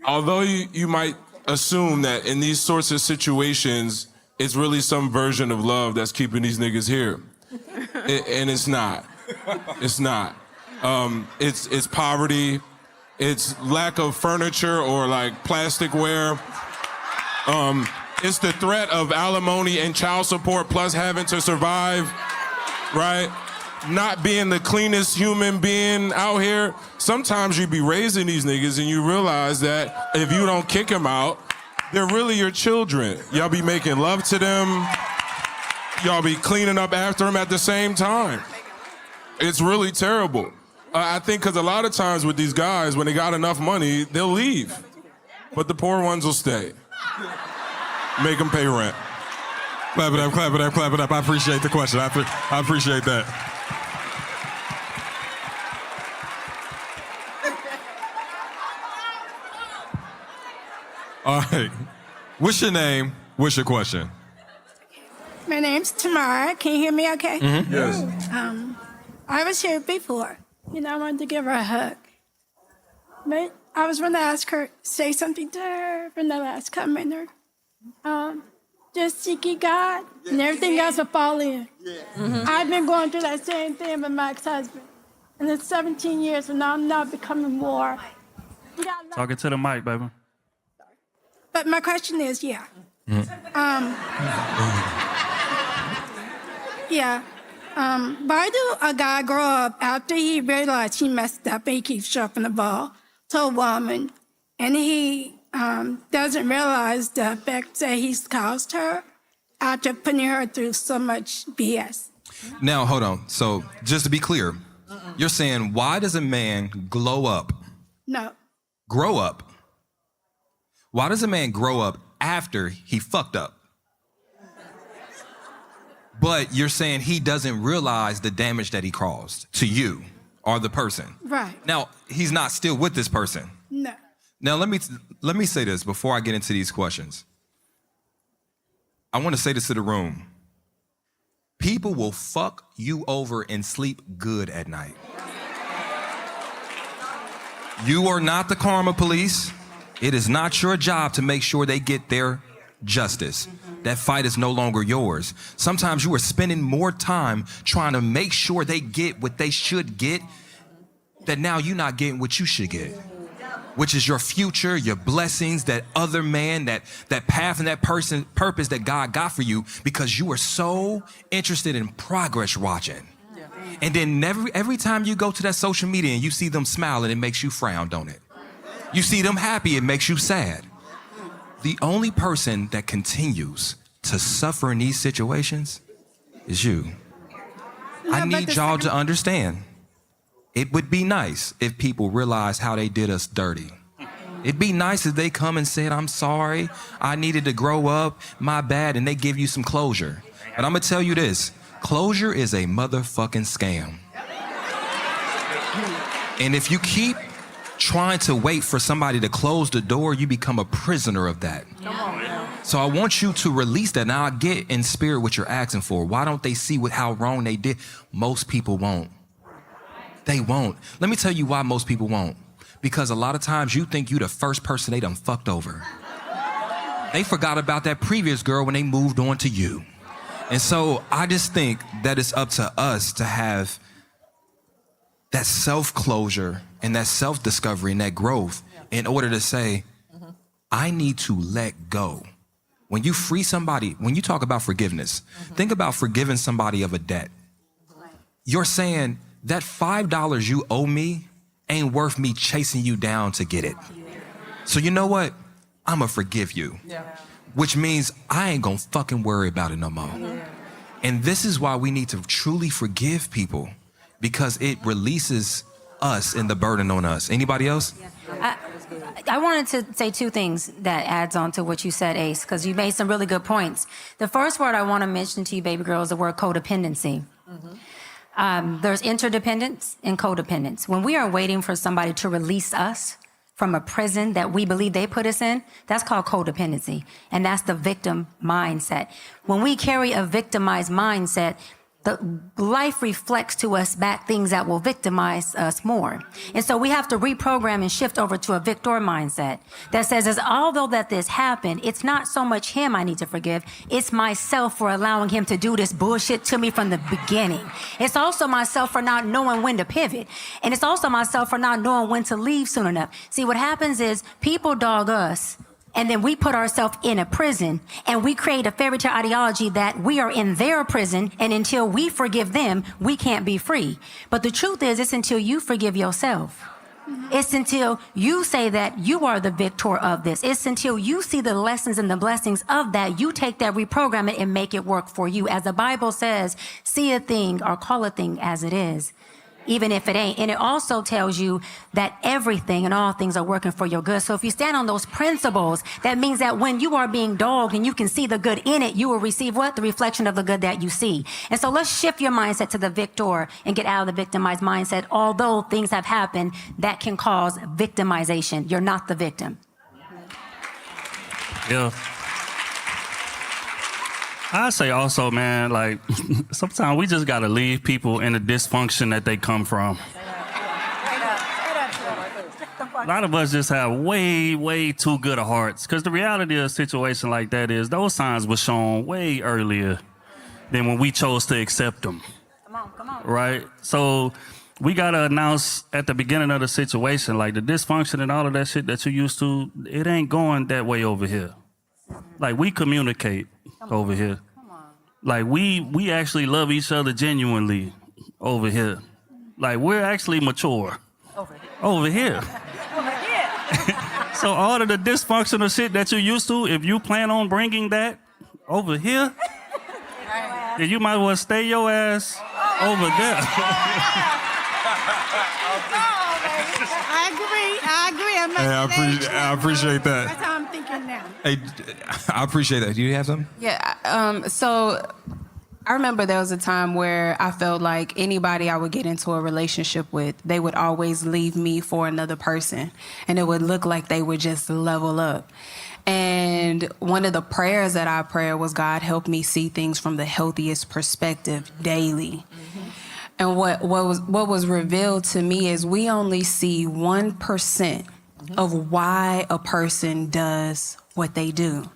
although you might assume that in these sorts of situations, it's really some version of love that's keeping these niggas here. And it's not. It's not. It's poverty. It's lack of furniture or like plasticware. It's the threat of alimony and child support plus having to survive, right? Not being the cleanest human being out here. Sometimes you be raising these niggas and you realize that if you don't kick them out, they're really your children. Y'all be making love to them. Y'all be cleaning up after them at the same time. It's really terrible. I think because a lot of times with these guys, when they got enough money, they'll leave. But the poor ones will stay. Make them pay rent. Clap it up, clap it up, clap it up. I appreciate the question. I appreciate that. All right. What's your name? What's your question? My name's Tamara. Can you hear me okay? Mm-hmm. Yes. I was here before, and I wanted to give her a hug. But I was going to ask her, say something to her from the last commenter. Just seeking God, and everything else will fall in. I've been going through that same thing with my ex-husband. And it's 17 years, and I'm not becoming more. Talking to the mic, baby. But my question is, why do a guy grow up after he realized he messed up and he keeps shoving the ball to a woman, and he doesn't realize the effects that he's caused her after putting her through so much BS? Now, hold on. So, just to be clear, you're saying, why does a man glow up? No. Grow up? Why does a man grow up after he fucked up? But you're saying he doesn't realize the damage that he caused to you or the person. Right. Now, he's not still with this person. No. Now, let me say this before I get into these questions. I want to say this to the room. People will fuck you over and sleep good at night. You are not the karma police. It is not your job to make sure they get their justice. That fight is no longer yours. Sometimes you are spending more time trying to make sure they get what they should get, that now you're not getting what you should get, which is your future, your blessings, that other man, that path and that purpose that God got for you, because you were so interested in progress watching. And then every time you go to that social media and you see them smiling, it makes you frown, don't it? You see them happy, it makes you sad. The only person that continues to suffer in these situations is you. I need y'all to understand. It would be nice if people realized how they did us dirty. It'd be nice if they come and said, I'm sorry, I needed to grow up, my bad, and they give you some closure. But I'm gonna tell you this, closure is a motherfucking scam. And if you keep trying to wait for somebody to close the door, you become a prisoner of that. So I want you to release that. Now I get in spirit what you're asking for. Why don't they see how wrong they did? Most people won't. They won't. Let me tell you why most people won't. Because a lot of times you think you the first person they done fucked over. They forgot about that previous girl when they moved on to you. And so I just think that it's up to us to have that self-closure and that self-discovery and that growth in order to say, I need to let go. When you free somebody, when you talk about forgiveness, think about forgiving somebody of a debt. You're saying that $5 you owe me ain't worth me chasing you down to get it. So you know what? I'm gonna forgive you. Which means I ain't gonna fucking worry about it no more. And this is why we need to truly forgive people, because it releases us and the burden on us. Anybody else? I wanted to say two things that adds on to what you said, Ace, because you made some really good points. The first word I want to mention to you, baby girl, is the word codependency. There's interdependence and codependence. When we are waiting for somebody to release us from a prison that we believe they put us in, that's called codependency. And that's the victim mindset. When we carry a victimized mindset, the life reflects to us back things that will victimize us more. And so we have to reprogram and shift over to a victor mindset that says, as although that this happened, it's not so much him I need to forgive, it's myself for allowing him to do this bullshit to me from the beginning. It's also myself for not knowing when to pivot. And it's also myself for not knowing when to leave soon enough. See, what happens is people dog us, and then we put ourselves in a prison, and we create a fairy tale ideology that we are in their prison, and until we forgive them, we can't be free. But the truth is, it's until you forgive yourself. It's until you say that you are the victor of this. It's until you see the lessons and the blessings of that, you take that, reprogram it, and make it work for you. As the Bible says, see a thing or call a thing as it is, even if it ain't. And it also tells you that everything and all things are working for your good. So if you stand on those principles, that means that when you are being dogged and you can see the good in it, you will receive what? The reflection of the good that you see. And so let's shift your mindset to the victor and get out of the victimized mindset. Although things have happened that can cause victimization, you're not the victim. Yeah. I say also, man, like, sometimes we just got to leave people in the dysfunction that they come from. A lot of us just have way, way too good of hearts. Because the reality of a situation like that is those signs were shown way earlier than when we chose to accept them. Come on. Right? So we got to announce at the beginning of the situation, like the dysfunction and all of that shit that you used to, it ain't going that way over here. Like, we communicate over here. Like, we actually love each other genuinely over here. Like, we're actually mature over here. So all of the dysfunctional shit that you used to, if you plan on bringing that over here, then you might as well stay your ass over there. I agree. Hey, I appreciate that. That's how I'm thinking now. Hey, I appreciate that. Do you have something? Yeah, so I remember there was a time where I felt like anybody I would get into a relationship with, they would always leave me for another person. And it would look like they would just level up. And one of the prayers that I prayed was, God, help me see things from the healthiest perspective daily. And what was revealed to me is we only see 1% of why a person does what they do.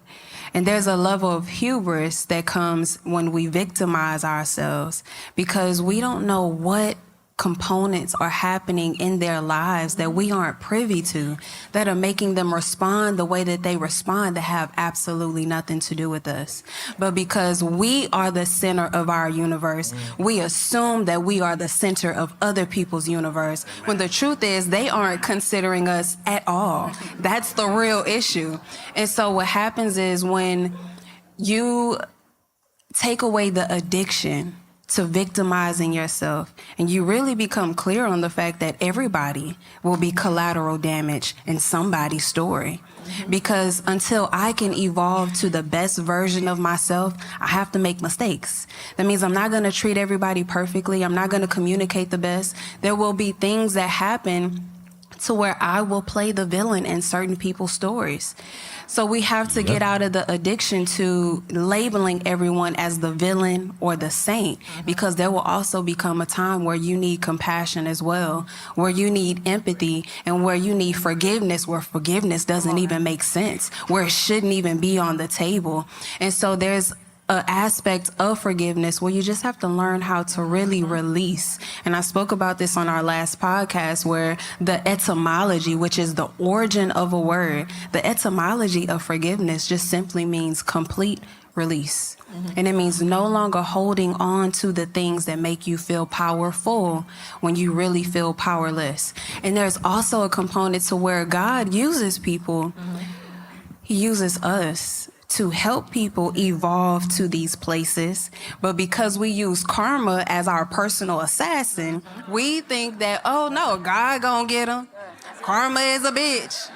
And there's a level of hubris that comes when we victimize ourselves because we don't know what components are happening in their lives that we aren't privy to that are making them respond the way that they respond that have absolutely nothing to do with us. But because we are the center of our universe, we assume that we are the center of other people's universe, when the truth is they aren't considering us at all. That's the real issue. And so what happens is when you take away the addiction to victimizing yourself, and you really become clear on the fact that everybody will be collateral damage in somebody's story. Because until I can evolve to the best version of myself, I have to make mistakes. That means I'm not going to treat everybody perfectly. I'm not going to communicate the best. There will be things that happen to where I will play the villain in certain people's stories. So we have to get out of the addiction to labeling everyone as the villain or the saint, because there will also become a time where you need compassion as well, where you need empathy, and where you need forgiveness, where forgiveness doesn't even make sense, where it shouldn't even be on the table. And so there's an aspect of forgiveness where you just have to learn how to really release. And I spoke about this on our last podcast, where the etymology, which is the origin of a word, the etymology of forgiveness just simply means complete release. And it means no longer holding on to the things that make you feel powerful when you really feel powerless. And there's also a component to where God uses people. He uses us to help people evolve to these places. But because we use karma as our personal assassin, we think that, oh no, God gonna get them. Karma is a bitch.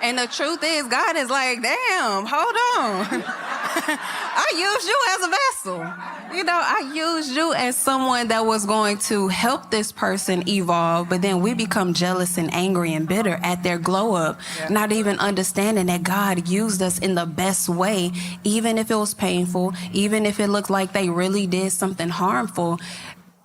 And the truth is, God is like, damn, hold on. I used you as a vessel. You know, I used you as someone that was going to help this person evolve, but then we become jealous and angry and bitter at their glow up, not even understanding that God used us in the best way, even if it was painful, even if it looked like they really did something harmful.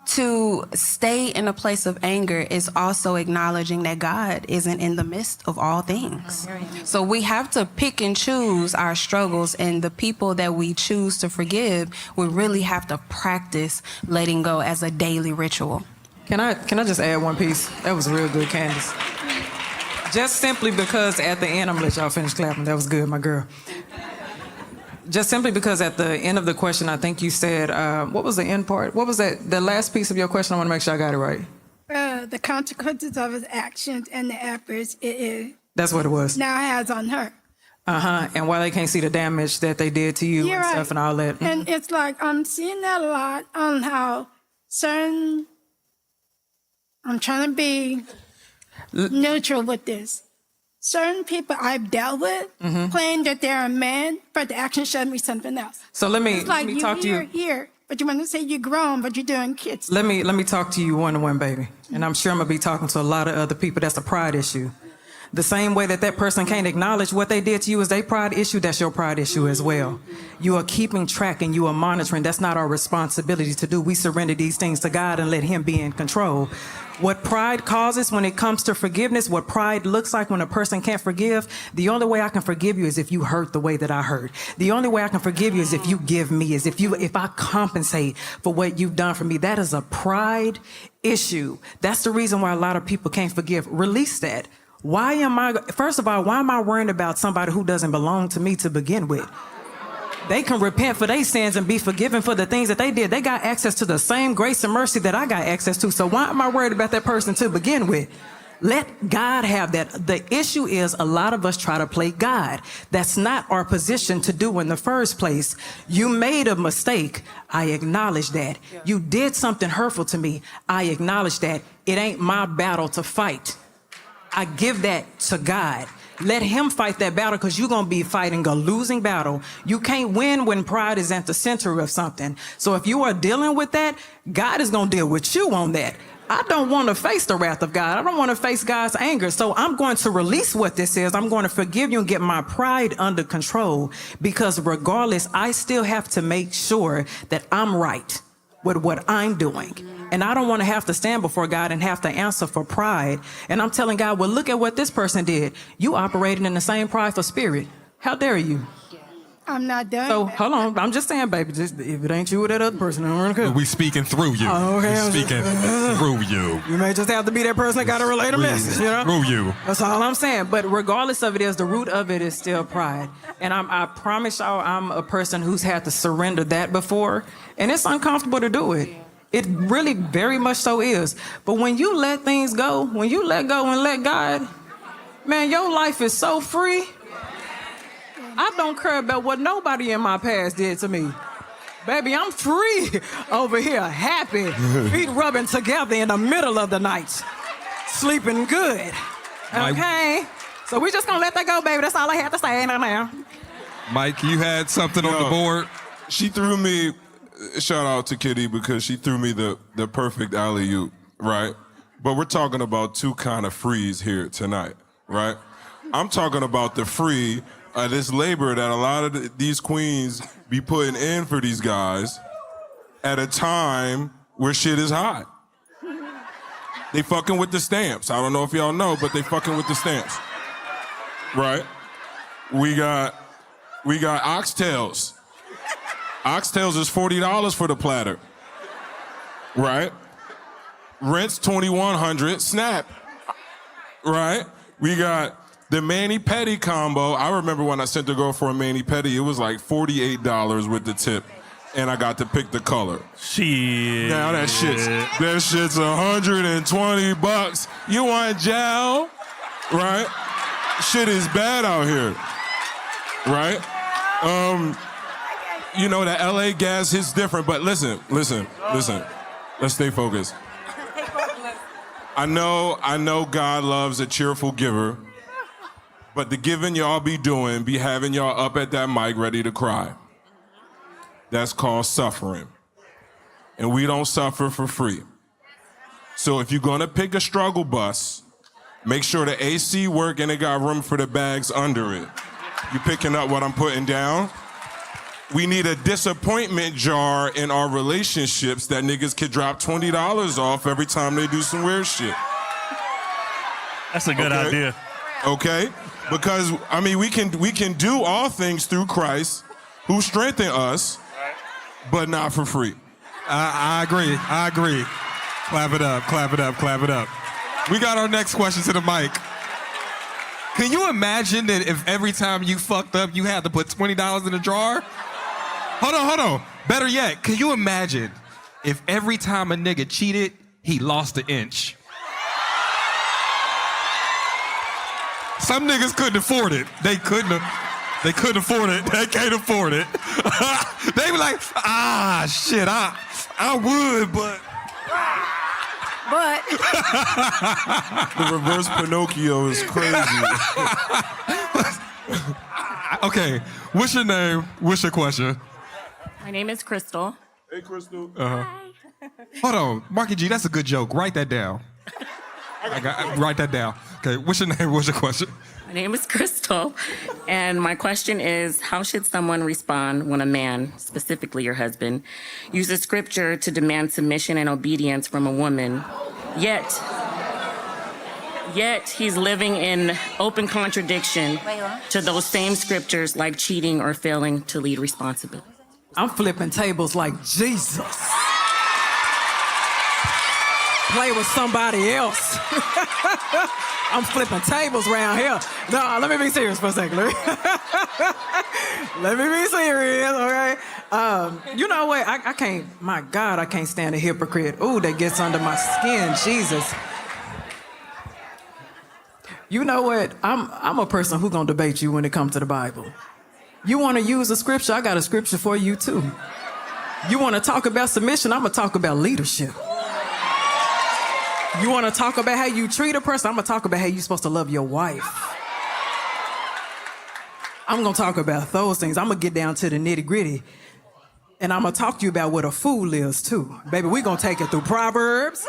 To stay in a place of anger is also acknowledging that God isn't in the midst of all things. So we have to pick and choose our struggles, and the people that we choose to forgive, we really have to practice letting go as a daily ritual. Can I just add one piece? That was real good, Candace. Just simply because at the end, I'm gonna let y'all finish clapping. That was good, my girl. Just simply because at the end of the question, I think you said, what was the end part? What was that? The last piece of your question? I want to make sure I got it right. The consequences of his actions and the efforts That's what it was. now has on her. And why they can't see the damage that they did to you and stuff and all that. And it's like I'm seeing that a lot on how certain, I'm trying to be neutral with this. Certain people I've dealt with claim that they're a man, but the action showed me something else. So let me It's talk to you. Here, but you want to say you're grown, but you're doing kids. Let me talk to you one-to-one, baby. And I'm sure I'm gonna be talking to a lot of other people. That's a pride issue. The same way that person can't acknowledge what they did to you is their pride issue, that's your pride issue as well. You are keeping track and you are monitoring. That's not our responsibility to do. We surrender these things to God and let Him be in control. What pride causes when it comes to forgiveness, what pride looks like when a person can't forgive, the only way I can forgive you is if you hurt the way that I hurt. The only way I can forgive you is if you give me, is if I compensate for what you've done for me. That is a pride issue. That's the reason why a lot of people can't forgive. Release that. First of all, why am I worrying about somebody who doesn't belong to me to begin with? They can repent for their sins and be forgiven for the things that they did. They got access to the same grace and mercy that I got access to. So why am I worried about that person to begin with? Let God have that. The issue is a lot of us try to play God. That's not our position to do in the first place. You made a mistake. I acknowledge that. You did something hurtful to me. I acknowledge that. It ain't my battle to fight. I give that to God. Let him fight that battle because you're going to be fighting a losing battle. You can't win when pride is at the center of something. So if you are dealing with that, God is going to deal with you on that. I don't want to face the wrath of God. I don't want to face God's anger. So I'm going to release what this is. I'm going to forgive you and get my pride under control, because regardless, I still have to make sure that I'm right with what I'm doing. And I don't want to have to stand before God and have to answer for pride. And I'm telling God, well, look at what this person did. You operating in the same prideful spirit. How dare you? I'm not done. So hold on, I'm just saying, baby, just if it ain't you or that other person, I don't care. We speaking through you. Oh, okay. We speaking through you. You may just have to be that person that got to relate a message, you know? Through you. That's all I'm saying. But regardless of it is, the root of it is still pride. And I promise y'all, I'm a person who's had to surrender that before. And it's uncomfortable to do it. It really very much so is. But when you let things go, when you let go and let God, man, your life is so free. I don't care about what nobody in my past did to me. Baby, I'm free over here, happy, feet rubbing together in the middle of the night, sleeping good. Okay? So we just gonna let that go, baby. That's all I have to say now. Mike, you had something on the board? She threw me, shout out to Kitty, because she threw me the perfect alley-oop, right? But we're talking about two kind of frees here tonight, right? I'm talking about the free, this labor that a lot of these queens be putting in for these guys at a time where shit is hot. They fucking with the stamps. I don't know if y'all know, but they fucking with the stamps. Right? We got oxtails. Oxtails is $40 for the platter. Right? Rent's $2,100. Snap. Right? We got the mani-pedi combo. I remember when I sent the girl for a mani-pedi, it was like $48 with the tip. And I got to pick the color. Shit. Now that shit's $120. You want gel? Right? Shit is bad out here. Right? You know, the LA gas hits different, but listen. Let's stay focused. I know God loves a cheerful giver, but the giving y'all be doing be having y'all up at that mic ready to cry. That's called suffering. And we don't suffer for free. So if you're gonna pick a struggle bus, make sure the AC work and it got room for the bags under it. You picking up what I'm putting down? We need a disappointment jar in our relationships that niggas could drop $20 off every time they do some weird shit. That's a good idea. Okay? Because, I mean, we can do all things through Christ who strengthen us, but not for free. I agree. Clap it up. We got our next question to the mic. Can you imagine that if every time you fucked up, you had to put $20 in a jar? Hold on. Better yet, can you imagine if every time a nigga cheated, he lost an inch? Some niggas couldn't afford it. They couldn't afford it. They can't afford it. They be like, shit, I would, but. The reverse Pinocchio is crazy. Okay, what's your name? What's your question? My name is Crystal. Hey, Crystal. Hold on, Marky G, that's a good joke. Write that down. Write that down. Okay, what's your name? What's your question? My name is Crystal, and my question is, how should someone respond when a man, specifically your husband, uses scripture to demand submission and obedience from a woman, yet he's living in open contradiction to those same scriptures, like cheating or failing to lead responsibility? I'm flipping tables like Jesus. Play with somebody else. I'm flipping tables around here. No, let me be serious for a second. Let me be serious, okay? You know what? I can't, my God, I can't stand a hypocrite. Ooh, that gets under my skin, Jesus. You know what? I'm a person who gonna debate you when it comes to the Bible. You wanna use a scripture? I got a scripture for you too. You wanna talk about submission? I'm gonna talk about leadership. You want to talk about how you treat a person? I'm going to talk about how you're supposed to love your wife. I'm gonna talk about those things. I'm gonna get down to the nitty gritty. And I'm gonna talk to you about what a fool is too. Baby, we gonna take it through Proverbs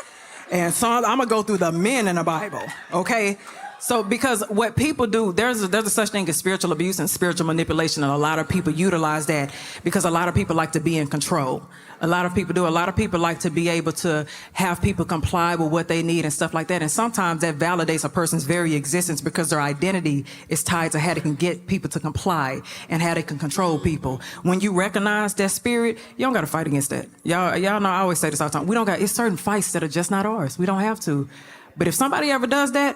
and Psalms. I'm gonna go through the men in the Bible, okay? So because what people do, there's a such thing as spiritual abuse and spiritual manipulation, and a lot of people utilize that because a lot of people like to be in control. A lot of people do. A lot of people like to be able to have people comply with what they need and stuff like that. And sometimes that validates a person's very existence because their identity is tied to how they can get people to comply and how they can control people. When you recognize that spirit, you don't got to fight against that. Y'all know I always say this all the time. It's certain fights that are just not ours. We don't have to. But if somebody ever does that,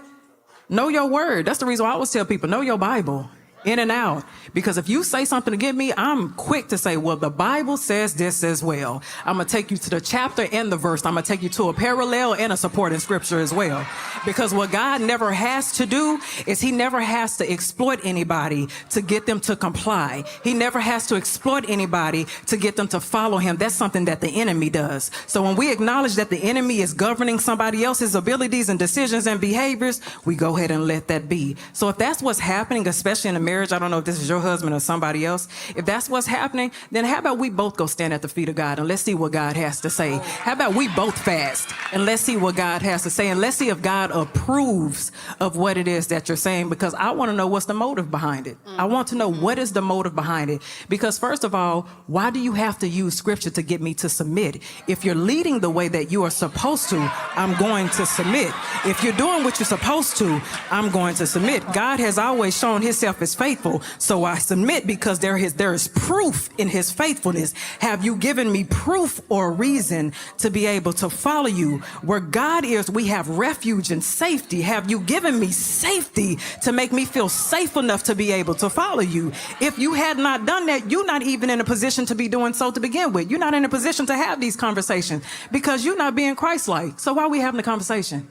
know your word. That's the reason why I always tell people, know your Bible. In and out. Because if you say something to get me, I'm quick to say, well, the Bible says this as well. I'm going to take you to the chapter and the verse. I'm going to take you to a parallel and a supporting scripture as well. Because what God never has to do is he never has to exploit anybody to get them to comply. He never has to exploit anybody to get them to follow him. That's something that the enemy does. So when we acknowledge that the enemy is governing somebody else's abilities and decisions and behaviors, we go ahead and let that be. So if that's what's happening, especially in a marriage, I don't know if this is your husband or somebody else. If that's what's happening, then how about we both go stand at the feet of God and let's see what God has to say. How about we both fast and let's see what God has to say, and let's see if God approves of what it is that you're saying, because I want to know what's the motive behind it. I want to know what is the motive behind it. Because first of all, why do you have to use scripture to get me to submit? If you're leading the way that you are supposed to, I'm going to submit. If you're doing what you're supposed to, I'm going to submit. God has always shown himself as faithful, so I submit because there is proof in his faithfulness. Have you given me proof or reason to be able to follow you? Where God is, we have refuge and safety. Have you given me safety to make me feel safe enough to be able to follow you? If you had not done that, you're not even in a position to be doing so to begin with. You're not in a position to have these conversations because you're not being Christ-like. So why are we having the conversation?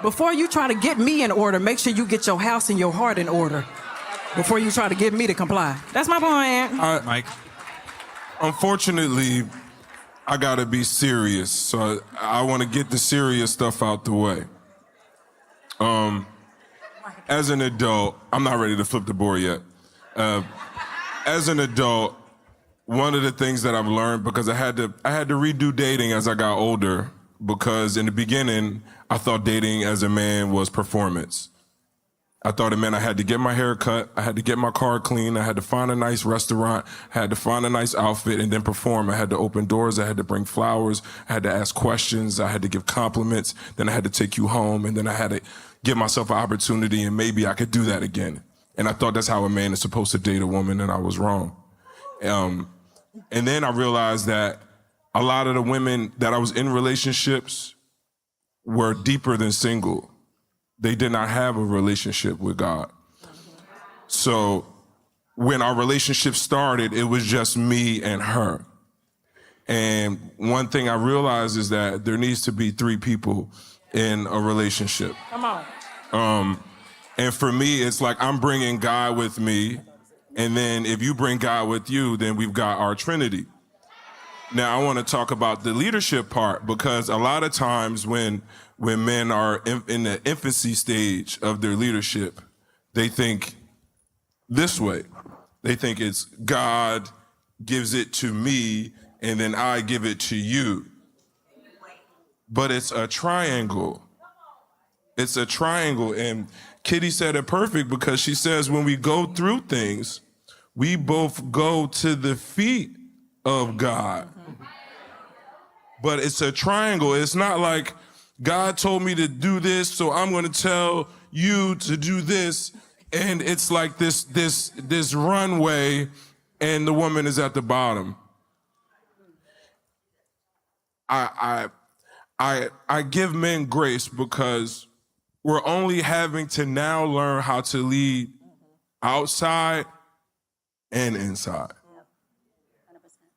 Before you try to get me in order, make sure you get your house and your heart in order before you try to get me to comply. That's my point. Mike. Unfortunately, I gotta be serious, so I want to get the serious stuff out the way. As an adult, I'm not ready to flip the board yet. As an adult, one of the things that I've learned, because I had to redo dating as I got older, because in the beginning, I thought dating as a man was performance. I thought it meant I had to get my hair cut, I had to get my car clean, I had to find a nice restaurant, I had to find a nice outfit and then perform. I had to open doors, I had to bring flowers, I had to ask questions, I had to give compliments, then I had to take you home, and then I had to give myself an opportunity and maybe I could do that again. And I thought that's how a man is supposed to date a woman, and I was wrong. And then I realized that a lot of the women that I was in relationships were deeper than single. They did not have a relationship with God. So when our relationship started, it was just me and her. And one thing I realized is that there needs to be 3 people in a relationship. Come on. And for me, it's like I'm bringing God with me. And then if you bring God with you, then we've got our Trinity. Now, I want to talk about the leadership part, because a lot of times when men are in the infancy stage of their leadership, they think this way. They think it's God gives it to me and then I give it to you. But it's a triangle. It's a triangle. And Kitty said it perfect, because she says when we go through things, we both go to the feet of God. But it's a triangle. It's not like God told me to do this, so I'm going to tell you to do this. And it's like this runway, and the woman is at the bottom. I give men grace because we're only having to now learn how to lead outside and inside.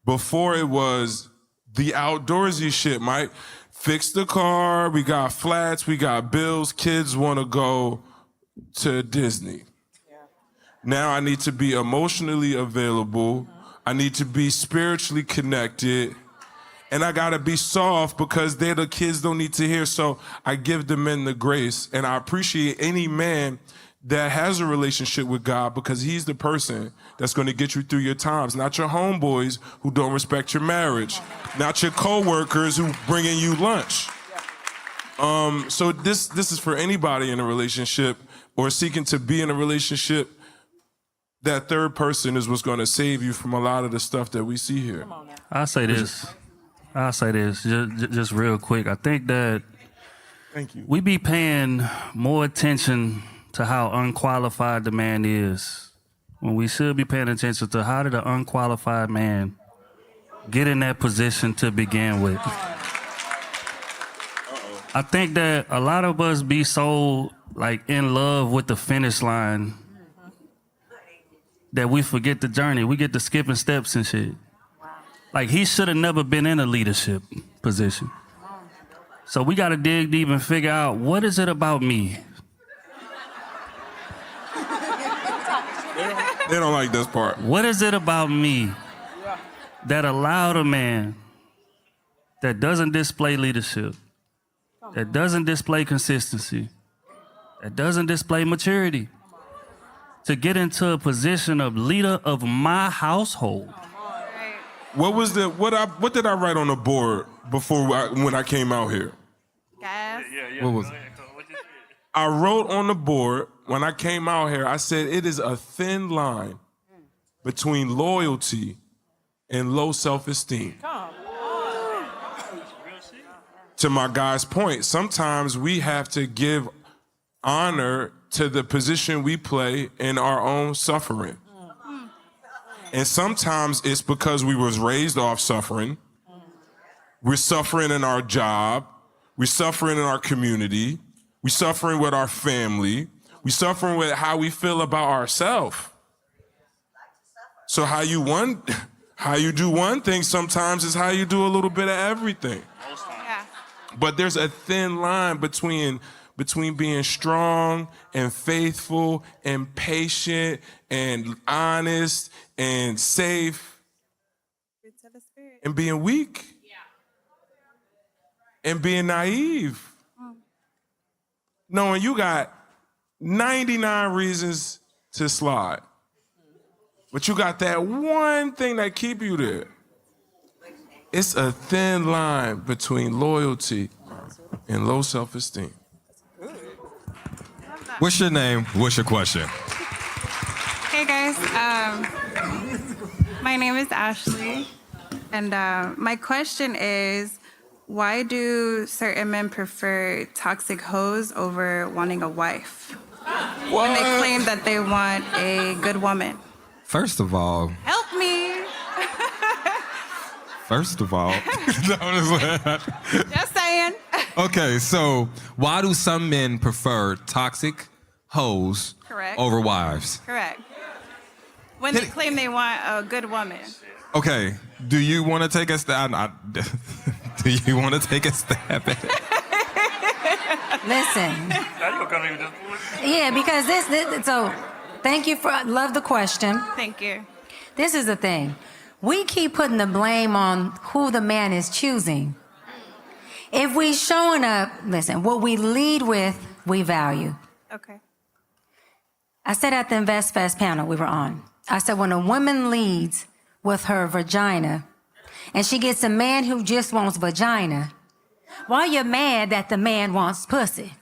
Before it was the outdoorsy shit, Mike. Fix the car, we got flats, we got bills, kids want to go to Disney. Now I need to be emotionally available, I need to be spiritually connected, and I gotta be soft because the kids don't need to hear. So I give the men the grace, and I appreciate any man that has a relationship with God, because he's the person that's going to get you through your times, not your homeboys who don't respect your marriage, not your coworkers who bringing you lunch. So this is for anybody in a relationship or seeking to be in a relationship. That third person is what's going to save you from a lot of the stuff that we see here. I'll say this, just real quick. I think that Thank you. we be paying more attention to how unqualified the man is when we should be paying attention to how did an unqualified man get in that position to begin with. I think that a lot of us be so like in love with the finish line that we forget the journey. We get to skipping steps and shit. Like, he should have never been in a leadership position. So we got to dig deep and figure out, what is it about me? They don't like this part. What is it about me that allowed a man that doesn't display leadership, that doesn't display consistency, that doesn't display maturity, to get into a position of leader of my household? What did I write on the board when I came out here? What was it? I wrote on the board when I came out here, I said it is a thin line between loyalty and low self-esteem. To my guy's point, sometimes we have to give honor to the position we play in our own suffering. And sometimes it's because we was raised off suffering. We're suffering in our job. We're suffering in our community. We're suffering with our family. We're suffering with how we feel about ourselves. So how you do one thing sometimes is how you do a little bit of everything. But there's a thin line between being strong and faithful and patient and honest and safe and being weak and being naive. Knowing you got 99 reasons to slide, but you got that one thing that keep you there. It's a thin line between loyalty and low self-esteem. What's your name? What's your question? Hey guys, my name is Ashley, and my question is, why do certain men prefer toxic hoes over wanting a wife? When they claim that they want a good woman. First of all, Help me! Just saying. Okay, so why do some men prefer toxic hoes Correct. over wives? Correct. When they claim they want a good woman. Okay, do you want to take a stab? Do you want to take a stab at it? Listen. Yeah, because this so thank you love the question. Thank you. This is the thing. We keep putting the blame on who the man is choosing. If we showing up, listen, what we lead with, we value. Okay. I said at the Invest Fest panel we were on, I said when a woman leads with her vagina and she gets a man who just wants vagina, why you mad that the man wants pussy?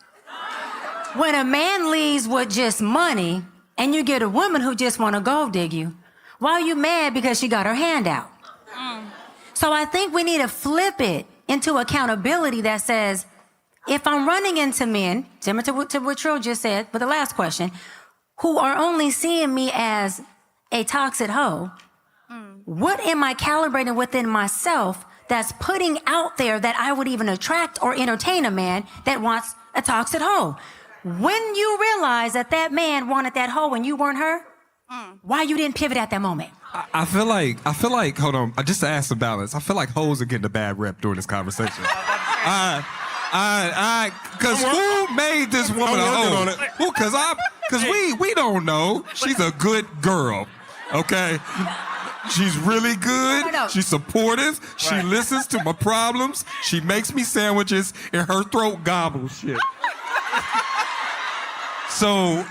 When a man leads with just money and you get a woman who just want to gold dig you, why are you mad because she got her hand out? So I think we need to flip it into accountability that says, if I'm running into men, similar to what Trill just said with the last question, who are only seeing me as a toxic hoe, what am I calibrating within myself that's putting out there that I would even attract or entertain a man that wants a toxic hoe? When you realize that that man wanted that hoe and you weren't her, why you didn't pivot at that moment? I feel like, hold on, just to add some balance, I feel like hoes are getting a bad rep during this conversation. Cause who made this woman a hoe? Who? Cause we don't know. She's a good girl, okay? She's really good. She's supportive. She listens to my problems. She makes me sandwiches and her throat gobbles shit. So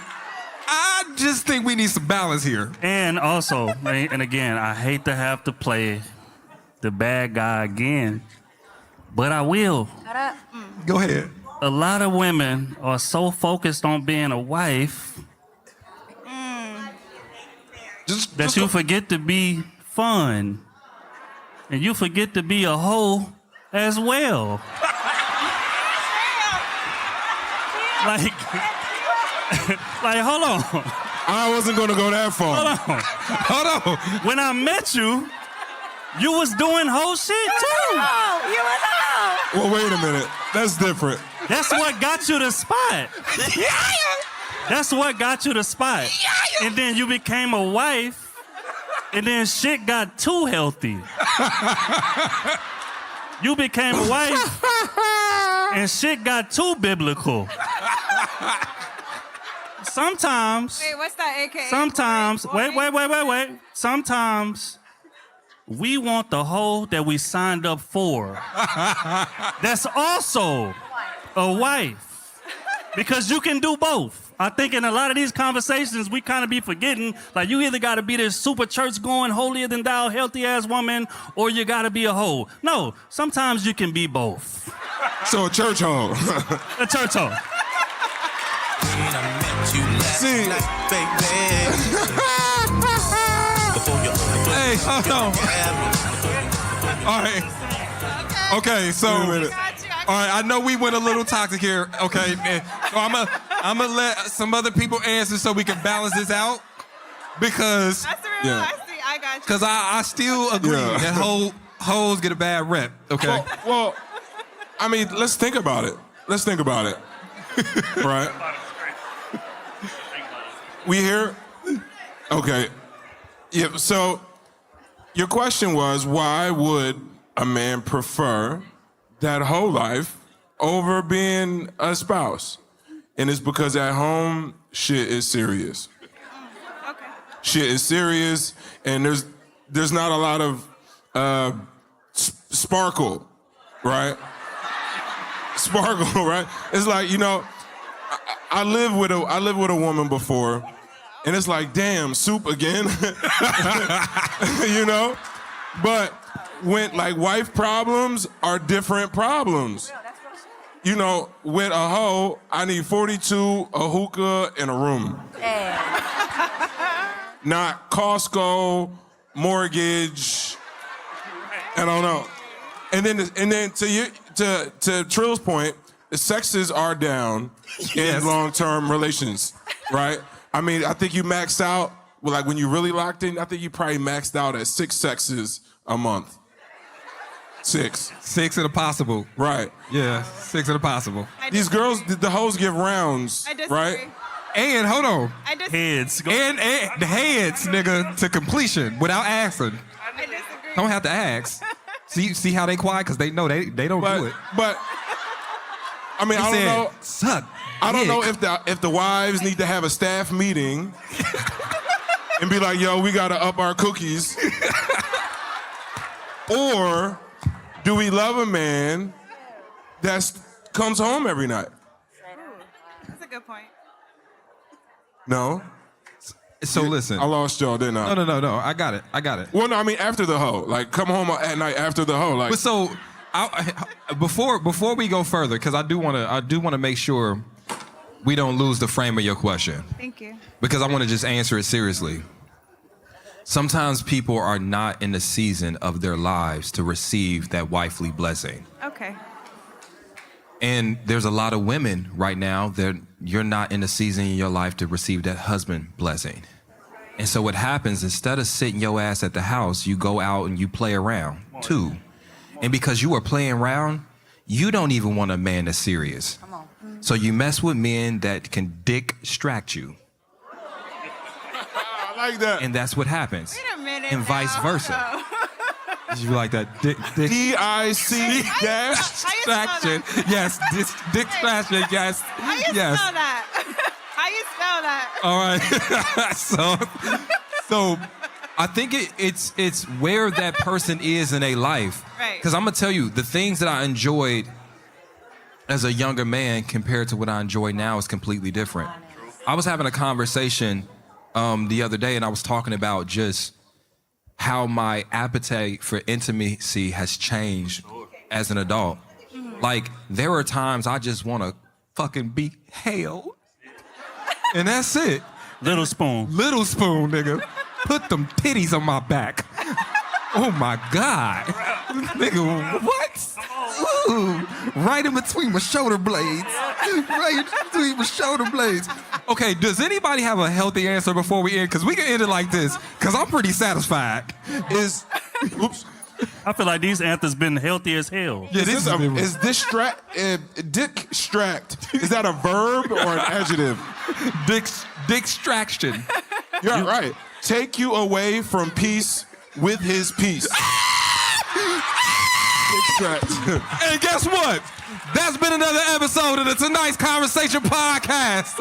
just think we need some balance here. And also, and again, I hate to have to play the bad guy again, but I will. Go ahead. A lot of women are so focused on being a wife that you forget to be fun. And you forget to be a hoe as well. like, hold on. I wasn't gonna go that far. Hold on. When I met you, you was doing whole shit too. You was out. Well, wait a minute. That's different. That's what got you the spot. That's what got you the spot. And then you became a wife, and then shit got too healthy. You became a wife, and shit got too biblical. Sometimes. Wait, what's that, AKA? Sometimes. Wait. Sometimes we want the hoe that we signed up for. That's also a wife. Because you can do both. I think in a lot of these conversations, we kind of be forgetting, like, you either got to be this super church-going, holier-than-thou, healthy-ass woman, or you got to be a hoe. No, sometimes you can be both. So a church hoe. A church hoe. See. Hey, hold on. All right. Okay, so. All right, I know we went a little toxic here. Okay, man. So I'm gonna let some other people answer so we can balance this out, because That's the real. I see. I got you. because I still agree that hoes get a bad rep. Okay. Well, I mean, let's think about it. Right? We here? Okay. Yeah, so your question was, why would a man prefer that whole life over being a spouse? And it's because at home, shit is serious. Okay. Shit is serious, and there's not a lot of sparkle, right? Sparkle, right? It's like, you know, I live with a woman before, and it's like, damn, soup again. You know? But when, like, wife problems are different problems. You know, with a hoe, I need 42, a hookah, and a room. Not Costco, mortgage, I don't know. And then to Trill's point, the sexes are down in long-term relations, right? I mean, I think you maxed out, well, like when you really locked in, I think you probably maxed out at 6 sexes a month. 6. 6 of the possible. Right. Yeah, 6 of the possible. These girls, the hoes give rounds, right? And hold on. Heads. And the heads, nigga, to completion without asking. I disagree. Don't have to ask. See how they quiet? Because they know they don't do it. But I mean, I don't know. Suck. I don't know if the wives need to have a staff meeting and be like, yo, we gotta up our cookies. Or do we love a man that comes home every night? That's a good point. No. So listen. I lost y'all, didn't I? No. I got it. Well, no, I mean after the hoe. Like, come home at night after the hoe. Like, But so, before we go further, because I do want to make sure we don't lose the frame of your question. Thank you. Because I want to just answer it seriously. Sometimes people are not in the season of their lives to receive that wifely blessing. Okay. And there's a lot of women right now that you're not in the season in your life to receive that husband blessing. And so what happens, instead of sitting your ass at the house, you go out and you play around too. And because you are playing around, you don't even want a man that's serious. So you mess with men that can distract you. I like that. And that's what happens. Wait a minute. And vice versa. You like that D-I-C dash distraction. Yes, distraction, yes. How you Yes. spell that? How you spell that? All right. so I think it's where that person is in a life. Right. Because I'm gonna tell you, the things that I enjoyed as a younger man compared to what I enjoy now is completely different. I was having a conversation the other day, and I was talking about just how my appetite for intimacy has changed as an adult. Like, there are times I just want to fucking be held. And that's it. Little spoon. Little spoon, nigga. Put them titties on my back. Oh my God. Nigga, what? Ooh, right in between my shoulder blades. Right in between my shoulder blades. Okay, does anybody have a healthy answer before we end? Because we can end it like this, because I'm pretty satisfied. Oops. I feel like these anthems been healthy as hell. Yeah, Is distract? Is that a verb or an adjective? Distraction. You're right. Take you away from peace with his peace. Distract. And guess what? That's been another episode of the Tonight's Conversation podcast.